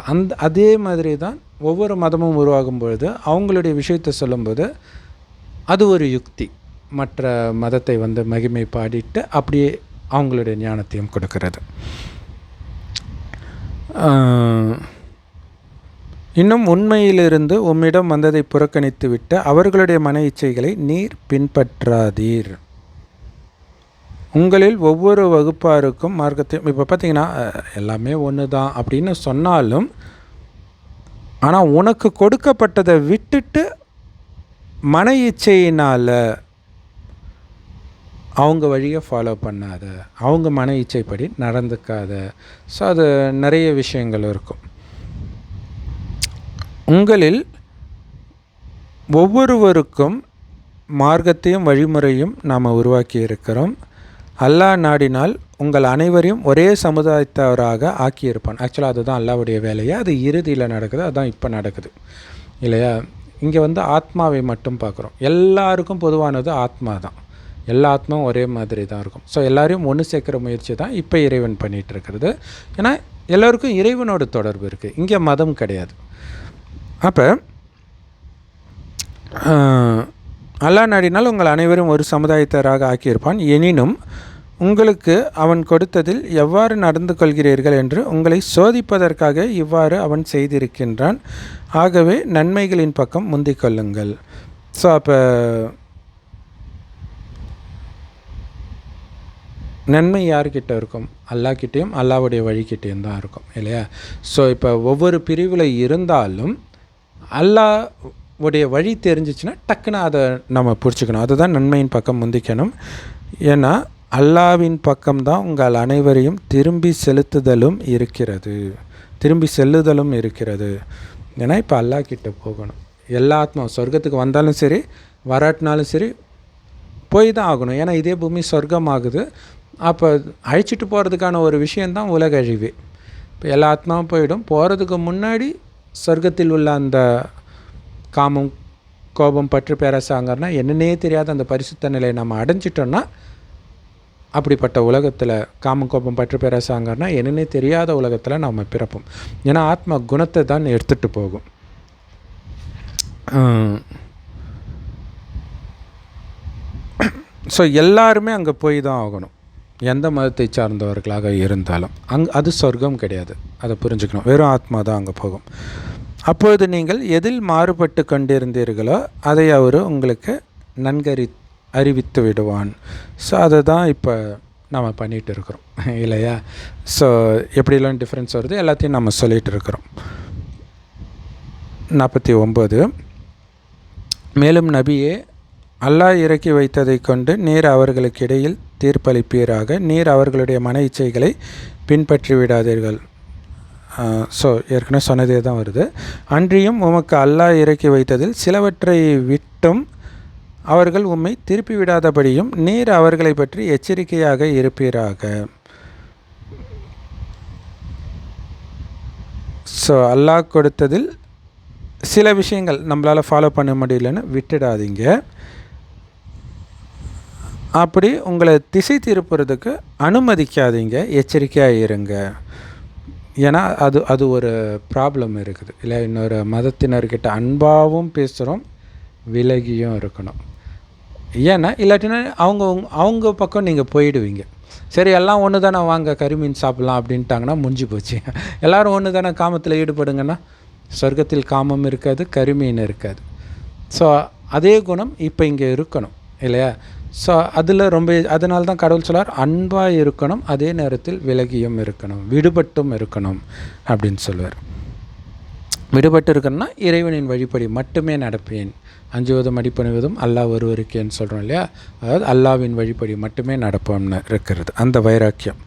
அதே மாதிரி தான் ஒவ்வொரு மதமும் உருவாகும் பொழுது அவங்களுடைய விஷயத்தை சொல்லும்போது அது ஒரு யுக்தி, மற்ற மதத்தை வந்து மகிமை பாடிட்டு அப்படியே அவங்களுடைய ஞானத்தையும் கொடுக்கிறது. இன்னும் உண்மையிலிருந்து உம்மிடம் வந்ததை புறக்கணித்து விட்டு அவர்களுடைய மன இச்சைகளை நீர் பின்பற்றாதீர். உங்களில் ஒவ்வொரு வகுப்பாருக்கும் மார்க்கத்தையும் இப்போ பார்த்திங்கன்னா எல்லாமே ஒன்று தான் அப்படின்னு சொன்னாலும், ஆனால் உனக்கு கொடுக்கப்பட்டதை விட்டுட்டு மன இச்சையினால் அவங்க வழியை ஃபாலோ பண்ணாத, அவங்க மன இச்சைப்படி நடந்துக்காத. ஸோ அது நிறைய விஷயங்கள் இருக்கும். உங்களில் ஒவ்வொருவருக்கும் மார்க்கத்தையும் வழிமுறையும் நாம் உருவாக்கி இருக்கிறோம். அல்லாஹ் நாடினால் உங்கள் அனைவரையும் ஒரே சமுதாயத்தவராக ஆக்கியிருப்பான். ஆக்சுவலாக அதுதான் அல்லாஹ்வுடைய வேலையை. அது இறுதியில் நடக்குது. அதுதான் இப்போ நடக்குது இல்லையா? இங்கே ஆத்மாவை மட்டும் பார்க்குறோம். எல்லாருக்கும் பொதுவானது ஆத்மா தான். எல்லா ஆத்மாவும் ஒரே மாதிரி தான் இருக்கும். ஸோ எல்லோரையும் ஒன்று சேர்க்குற முயற்சி தான் இப்போ இறைவன் பண்ணிகிட்டு இருக்கிறது. ஏன்னா எல்லோருக்கும் இறைவனோட தொடர்பு இருக்குது. இங்கே மதம் கிடையாது. அப்போ அல்லாஹ் நாடினால் உங்கள் அனைவரும் ஒரு சமுதாயத்தராக ஆக்கியிருப்பான். எனினும் உங்களுக்கு அவன் கொடுத்ததில் எவ்வாறு நடந்து கொள்கிறீர்கள் என்று உங்களை சோதிப்பதற்காக இவ்வாறு அவன் செய்திருக்கின்றான். ஆகவே நன்மைகளின் பக்கம் முந்திக் கொள்ளுங்கள். ஸோ அப்போ நன்மை யார்கிட்ட இருக்கும்? அல்லாஹ்கிட்டேயும் அல்லாஹ்வுடைய வழிகிட்டேயும் தான் இருக்கும் இல்லையா? ஸோ இப்போ ஒவ்வொரு பிரிவில் இருந்தாலும் அல்லாஹ்வுடைய வழி தெரிஞ்சிச்சுன்னா டக்குன்னு அதை நம்ம பிடிச்சிக்கணும். அதுதான் நன்மையின் பக்கம் முந்திக்கணும். ஏன்னா அல்லாஹ்வின் பக்கம்தான் உங்கள் அனைவரையும் திரும்பி செலுத்துதலும் இருக்கிறது. ஏன்னா இப்போ அல்லாஹ்கிட்ட போகணும். எல்லா ஆத்மா சொர்க்கத்துக்கு வந்தாலும் சரி, வராட்டினாலும் சரி, போய் தான் ஆகணும். ஏன்னா இதே பூமி சொர்க்கமாகுது. அப்போ அழிச்சிட்டு போகிறதுக்கான ஒரு விஷயந்தான் உலக அழிவு. இப்போ எல்லா ஆத்மாவும் போகிறதுக்கு முன்னாடி சொர்க்கத்தில் உள்ள அந்த காமம், கோபம், பற்று, பேராசைங்கன்னா என்னன்னே தெரியாத அந்த பரிசுத்த நிலையை நம்ம அடைஞ்சிட்டோன்னா, அப்படிப்பட்ட உலகத்தில் காமம், கோபம், பற்று, பேராசைங்கன்னா என்னன்னே தெரியாத உலகத்தில் நம்ம பிறப்போம். ஏன்னா ஆத்மா குணத்தை தான் எடுத்துகிட்டு போகும். ஸோ எல்லாருமே அங்கே போய் தான் ஆகணும், எந்த மதத்தை சார்ந்தவர்களாக இருந்தாலும். அது சொர்க்கம் கிடையாது, அதை புரிஞ்சுக்கணும். வெறும் ஆத்மா தான் அங்கே போகும். அப்பொழுது நீங்கள் எதில் மாறுபட்டு கொண்டிருந்தீர்களோ அதை அவர் உங்களுக்கு அறிவித்து விடுவான். ஸோ அதை தான் இப்போ நம்ம பண்ணிகிட்டு இருக்கிறோம் இல்லையா? ஸோ எப்படிலாம் டிஃப்ரென்ஸ் வருது எல்லாத்தையும் நம்ம சொல்லிகிட்டு இருக்கிறோம். 49. மேலும் நபியே, அல்லாஹ் இறக்கி வைத்ததை கொண்டு நீர் அவர்களுக்கு இடையில் தீர்ப்பளிப்பீராக. நீர் அவர்களுடைய மன இச்சைகளை பின்பற்றி விடாதீர்கள். ஸோ ஏற்கனவே சொன்னதே தான் வருது. அன்றியும் உமக்கு அல்லாஹ் இறக்கி வைத்ததில் சிலவற்றை விட்டும் அவர்கள் உம்மை திருப்பி விடாதபடியும் நீர் அவர்களை பற்றி எச்சரிக்கையாக இருப்பீராக. ஸோ அல்லாஹ் கொடுத்ததில் சில விஷயங்கள் நம்மளால் ஃபாலோ பண்ண முடியலன்னு விட்டுடாதீங்க. அப்படி உங்களை திசை திருப்புறதுக்கு அனுமதிக்காதீங்க, எச்சரிக்கையாக இருங்க. ஏன்னா அது ஒரு ப்ராப்ளம் இருக்குது இல்லை? இன்னொரு மதத்தினர்கிட்ட அன்பாகவும் பேசுகிறோம், விலகியும் இருக்கணும். ஏன்னா இல்லாட்டினா அவங்க பக்கம் நீங்கள் போயிடுவீங்க. சரி எல்லாம் ஒன்று தானே, வாங்க கறிமீன் சாப்பிட்லாம் அப்படின்ட்டாங்கன்னா முடிஞ்சு போச்சு. எல்லோரும் ஒன்று தானே, காமத்தில் ஈடுபடுங்கன்னா சொர்க்கத்தில் காமம் இருக்காது, கறிமீன் இருக்காது. ஸோ அதே குணம் இப்போ இங்கே இருக்கணும் இல்லையா? ஸோ அதனால தான் கடவுள் சொல்லார், அன்பாக இருக்கணும், அதே நேரத்தில் விலகியும் இருக்கணும், விடுபட்டும் இருக்கணும் அப்படின்னு சொல்லுவார். விடுபட்டு இருக்கணும்னா இறைவனின் வழிபடி மட்டுமே நடப்பேன், அஞ்சுவதும் அடிப்பணிவதும் அல்லாஹ் ஒருவருக்கேன்னு சொல்கிறோம் இல்லையா? அதாவது அல்லாஹ்வின் வழிபடி மட்டுமே நடப்போம்னு இருக்கிறது அந்த வைராக்கியம்.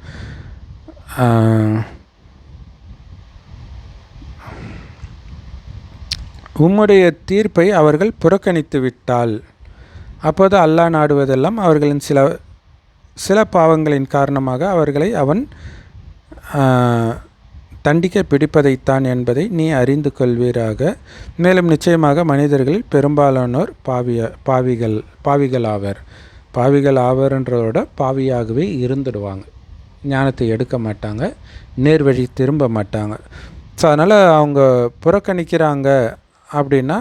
உம்முடைய தீர்ப்பை அவர்கள் புறக்கணித்து விட்டால் அப்போது அல்லாஹ் நாடுவதெல்லாம் அவர்களின் சில பாவங்களின் காரணமாக அவர்களை அவன் தண்டிக்க பிடிப்பதைத்தான் என்பதை நீ அறிந்து கொள்வீராக. மேலும் நிச்சயமாக மனிதர்களில் பெரும்பாலானோர் பாவிகள் ஆவர்ன்றதோட பாவியாகவே இருந்துடுவாங்க. ஞானத்தை எடுக்க மாட்டாங்க, நேர்வழி திரும்ப மாட்டாங்க. ஸோ அதனால் அவங்க புறக்கணிக்கிறாங்க அப்படின்னா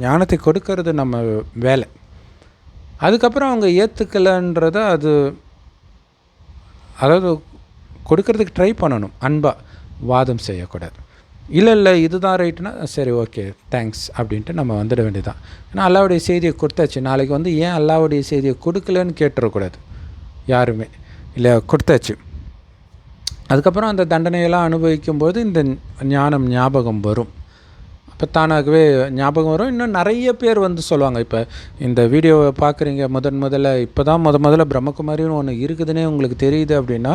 ஞானத்தை கொடுக்கறது நம்ம வேலை. அதுக்கப்புறம் அவங்க ஏற்றுக்கலைன்றத அதாவது கொடுக்கறதுக்கு ட்ரை பண்ணணும், அன்பாக வாதம் செய்யக்கூடாது. இல்லை இதுதான் ரைட்டுனா சரி ஓகே தேங்க்ஸ் அப்படின்ட்டு நம்ம வந்துட வேண்டியதான். ஏன்னா அல்லாஹ்வுடைய செய்தியை கொடுத்தாச்சு, நாளைக்கு ஏன் அல்லாஹ்வுடைய செய்தியை கொடுக்கலன்னு கேட்டுறக்கூடாது யாருமே. இல்லையா, கொடுத்தாச்சு. அதுக்கப்புறம் அந்த தண்டனையெல்லாம் அனுபவிக்கும்போது இந்த ஞானம் ஞாபகம் வரும். அப்போ தானாகவே ஞாபகம் வரும். இன்னும் நிறைய பேர் வந்து சொல்லுவாங்க, இப்போ இந்த வீடியோவை பார்க்குறீங்க, முதல்ல இப்போ தான் முதல்ல பிரம்மகுமாரின்னு ஒன்று இருக்குதுன்னே உங்களுக்கு தெரியுது அப்படின்னா,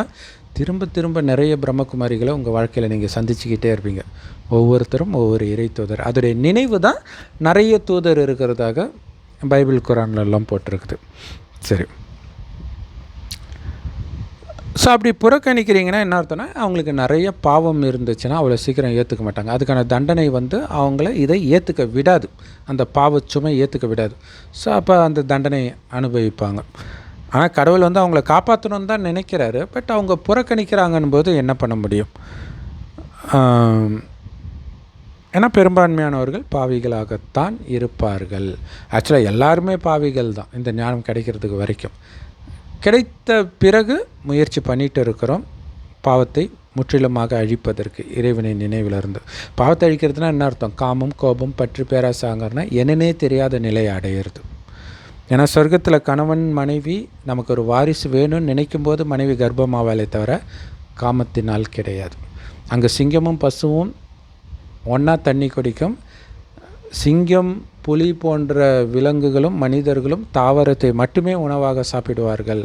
திரும்ப திரும்ப நிறைய பிரம்மகுமாரிகளை உங்கள் வாழ்க்கையில் நீங்கள் சந்திச்சுக்கிட்டே இருப்பீங்க. ஒவ்வொருத்தரும் ஒவ்வொரு இறை தூதர். அதோடைய நினைவு தான் நிறைய தூதர் இருக்கிறதாக பைபிள் குரான்லெல்லாம் போட்டிருக்குது. சரி, ஸோ அப்படி புறக்கணிக்கிறீங்கன்னா என்ன அர்த்தம்னா, அவங்களுக்கு நிறைய பாவம் இருந்துச்சுன்னா அவ்வளோ சீக்கிரம் ஏற்றுக்க மாட்டாங்க. அதுக்கான தண்டனை வந்து அவங்கள இதை ஏற்றுக்க விடாது, அந்த பாவச்சுமை ஏற்றுக்க விடாது. ஸோ அப்போ அந்த தண்டனை அனுபவிப்பாங்க. ஆனால் கடவுள் வந்து அவங்கள காப்பாற்றணும்னு தான் நினைக்கிறாரு. பட் அவங்க புறக்கணிக்கிறாங்கன்னு போது என்ன பண்ண முடியும்? ஏன்னா பெரும்பான்மையானவர்கள் பாவிகளாகத்தான் இருப்பார்கள். ஆக்சுவலாக எல்லாருமே பாவிகள் தான் இந்த ஞானம் கிடைக்கிறதுக்கு வரைக்கும். கிடைத்த பிறகு முயற்சி பண்ணிகிட்டு இருக்கிறோம் பாவத்தை முற்றிலுமாக அழிப்பதற்கு இறைவனின் நினைவிலிருந்து. பாவத்தை அழிக்கிறதுனா என்ன அர்த்தம்? காமம், கோபம், பற்று, பேராசாங்கன்னா என்னன்னே தெரியாத நிலையை அடையிறது. ஏன்னா சொர்க்கத்தில் கணவன் மனைவி நமக்கு ஒரு வாரிசு வேணும்னு நினைக்கும் போது மனைவி கர்ப்பமாவாலே தவிர காமத்தினால் கிடையாது. அங்கே சிங்கமும் பசுவும் ஒன்றா தண்ணி குடிக்கும். சிங்கம், புலி போன்ற விலங்குகளும் மனிதர்களும் தாவரத்தை மட்டுமே உணவாக சாப்பிடுவார்கள்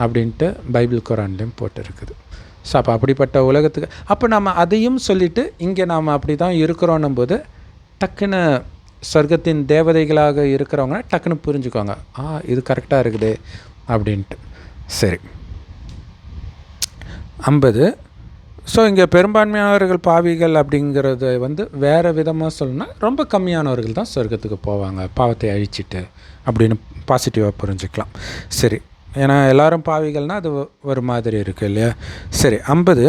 அப்படின்ட்டு பைபிள் குரான்லேயும் போட்டிருக்குது. ஸோ அப்போ அப்படிப்பட்ட உலகத்துக்கு அப்போ நம்ம அதையும் சொல்லிவிட்டு இங்கே நாம் அப்படி தான் இருக்கிறோன்னும் போது டக்குன்னு சொர்க்கத்தின் தேவதைகளாக இருக்கிறவங்க டக்குன்னு புரிஞ்சுக்குவாங்க, இது கரெக்டாக இருக்குது அப்படின்ட்டு. சரி, 50. ஸோ இங்கே பெரும்பான்மையானவர்கள் பாவிகள் அப்படிங்கிறத வந்து வேறு விதமாக சொல்லணும்னா ரொம்ப கம்மியானவர்கள் தான் சொர்க்கத்துக்கு போவாங்க பாவத்தை அழிச்சிட்டு அப்படின்னு பாசிட்டிவாக புரிஞ்சுக்கலாம். சரி, ஏன்னா எல்லோரும் பாவிகள்னால் அது ஒரு மாதிரி இருக்குது இல்லையா? சரி, 50.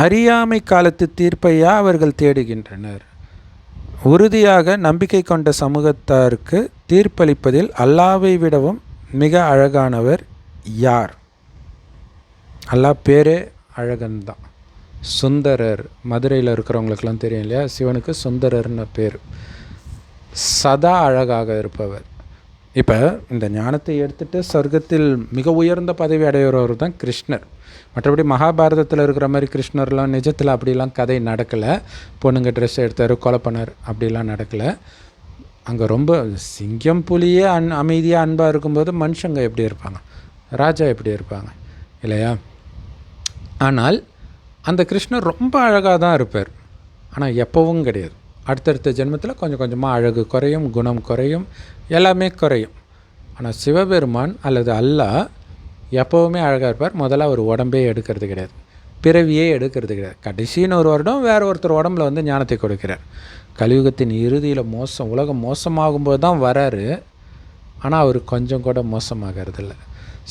அறியாமை காலத்து தீர்ப்பையா அவர்கள் தேடுகின்றனர். உறுதியாக நம்பிக்கை கொண்ட சமூகத்தாருக்கு தீர்ப்பளிப்பதில் அல்லாவை விடவும் மிக அழகானவர் யார்? அல்லாஹ் பேரே அழகன்தான். சுந்தரர், மதுரையில் இருக்கிறவங்களுக்கெல்லாம் தெரியும் இல்லையா, சிவனுக்கு சுந்தரர்னு பேர். சதா அழகாக இருப்பவர். இப்போ இந்த ஞானத்தை எடுத்துகிட்டு சொர்க்கத்தில் மிக உயர்ந்த பதவி அடைகிறவர் தான் கிருஷ்ணர். மற்றபடி மகாபாரதத்தில் இருக்கிற மாதிரி கிருஷ்ணர்லாம் நிஜத்தில் அப்படிலாம் கதை நடக்கலை. பொண்ணுங்க ட்ரெஸ் எடுத்தார், கொலை பண்ணார், அப்படிலாம் நடக்கலை. அங்கே ரொம்ப சிங்கம் புலியே அமைதியாக அன்பாக இருக்கும்போது மனுஷங்க எப்படி இருப்பாங்க, ராஜா எப்படி இருப்பாங்க இல்லையா? ஆனால் அந்த கிருஷ்ணர் ரொம்ப அழகாக தான் இருப்பார். ஆனால் எப்போவும் கிடையாது. அடுத்தடுத்த ஜென்மத்தில் கொஞ்சம் கொஞ்சமாக அழகு குறையும், குணம் குறையும், எல்லாமே குறையும். ஆனால் சிவபெருமான் அல்லது அல்லாஹ் எப்போவுமே அழகாக இருப்பார். முதல்ல அவர் உடம்பே எடுக்கிறது கிடையாது, பிறவியே எடுக்கிறது கிடையாது. கடைசின்னு ஒரு வருடம் வேறு ஒருத்தர் உடம்புல வந்து ஞானத்தை கொடுக்கிறார். கலியுகத்தின் இறுதியில் உலகம் மோசமாகும்போது தான் வராரு. ஆனால் அவர் கொஞ்சம் கூட மோசமாகிறதில்ல.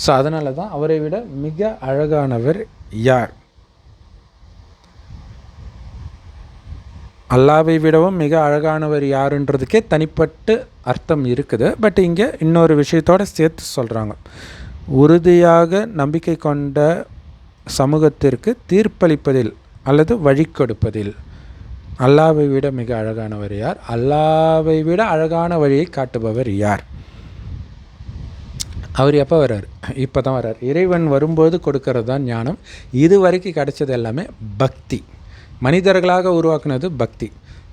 ஸோ அதனால தான் அவரை விட மிக அழகானவர் யார்? அல்லாவை விடவும் மிக அழகானவர் யாருன்றதுக்கே தனிப்பட்டு அர்த்தம் இருக்குது. பட் இங்கே இன்னொரு விஷயத்தோடு சேர்த்து சொல்கிறாங்க. உறுதியாக நம்பிக்கை கொண்ட சமூகத்திற்கு தீர்ப்பளிப்பதில் அல்லது வழி கொடுப்பதில் அல்லாவை விட மிக அழகானவர் யார்? அல்லாவை விட அழகான வழியை காட்டுபவர் யார்? அவர் எப்போ வர்றார்? இப்போ தான் வர்றார். இறைவன் வரும்போது கொடுக்கறது தான் ஞானம். இது வரைக்கும் கிடைச்சது எல்லாமே பக்தி, மனிதர்களாக உருவாக்குனது பக்தி.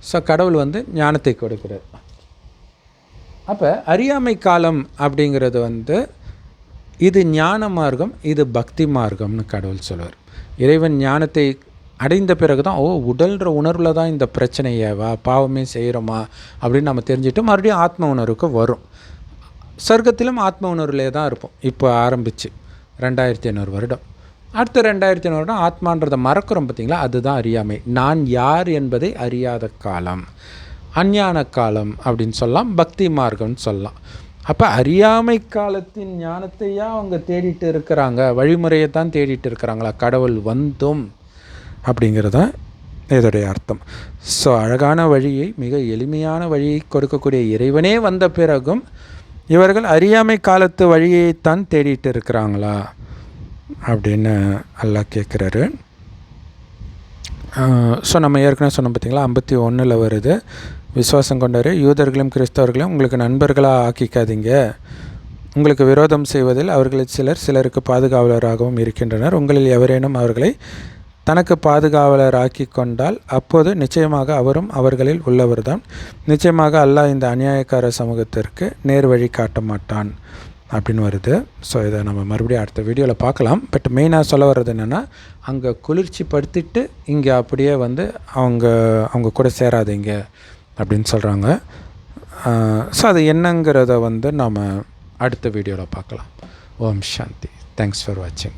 ஸோ கடவுள் வந்து ஞானத்தை கொடுக்குறார். அப்போ அறியாமை காலம் அப்படிங்கிறது வந்து இது ஞான மார்க்கம், இது பக்தி மார்க்கம்னு கடவுள் சொல்வார். இறைவன் ஞானத்தை அடைந்த பிறகு தான் உடல்ற உணர்வில் தான் இந்த பிரச்சனையவா பாவமே செய்கிறோமா அப்படின்னு நம்ம தெரிஞ்சுட்டு மறுபடியும் ஆத்ம உணர்வுக்கு வரும். சொர்க்கத்திலும் ஆத்ம உணர்வுலே தான் இருப்போம். இப்போ ஆரம்பித்து 2500 வருடம், அடுத்த 2500 வருடம் ஆத்மான்றதை மறக்கிறோம் பார்த்திங்களா? அதுதான் அறியாமை. நான் யார் என்பதை அறியாத காலம், அஞ்ஞான காலம் அப்படின்னு சொல்லலாம், பக்தி மார்க்கம்னு சொல்லலாம். அப்போ அறியாமை காலத்தின் ஞானத்தையா அவங்க தேடிட்டு இருக்கிறாங்க, வழிமுறையை தான் தேடிட்டு இருக்கிறாங்களா கடவுள் வந்தும் அப்படிங்கிறதான் இதோடைய அர்த்தம். ஸோ அழகான வழியை, மிக எளிமையான வழியை கொடுக்கக்கூடிய இறைவனே வந்த பிறகும் இவர்கள் அறியாமை காலத்து வழியைத்தான் தேடிட்டு இருக்கிறாங்களா அப்படின்னு அல்லாஹ் கேட்குறாரு. ஸோ நம்ம ஏற்கனவே சொன்னோம் பார்த்திங்களா, 51 வருது. விசுவாசம் கொண்டாரு யூதர்களும் கிறிஸ்தவர்களையும் உங்களுக்கு நண்பர்களாக ஆக்கிக்காதீங்க, உங்களுக்கு விரோதம் செய்வதில் அவர்களில் சிலருக்கு பாதுகாவலராகவும் இருக்கின்றனர். உங்களில் எவரேனும் அவர்களை தனக்கு பாதுகாவலராக்கி கொண்டால் அப்போது நிச்சயமாக அவரும் அவர்களில் உள்ளவர்தான். நிச்சயமாக அல்லாஹ் இந்த அநியாயக்கார சமூகத்திற்கு நேர் வழி காட்ட மாட்டான் அப்படின்னு வருது. ஸோ இதை நம்ம மறுபடியும் அடுத்த வீடியோவில் பார்க்கலாம். பட் மெயினாக சொல்ல வர்றது என்னென்னா, அங்கே குளிர்ச்சி படுத்திட்டு இங்கே அப்படியே வந்து அவங்க கூட சேராதீங்க அப்படின்னு சொல்கிறாங்க. ஸோ அது என்னங்கிறத வந்து நாம் அடுத்த வீடியோவில் பார்க்கலாம். ஓம் சாந்தி. தேங்க்ஸ் ஃபார் வாட்சிங்.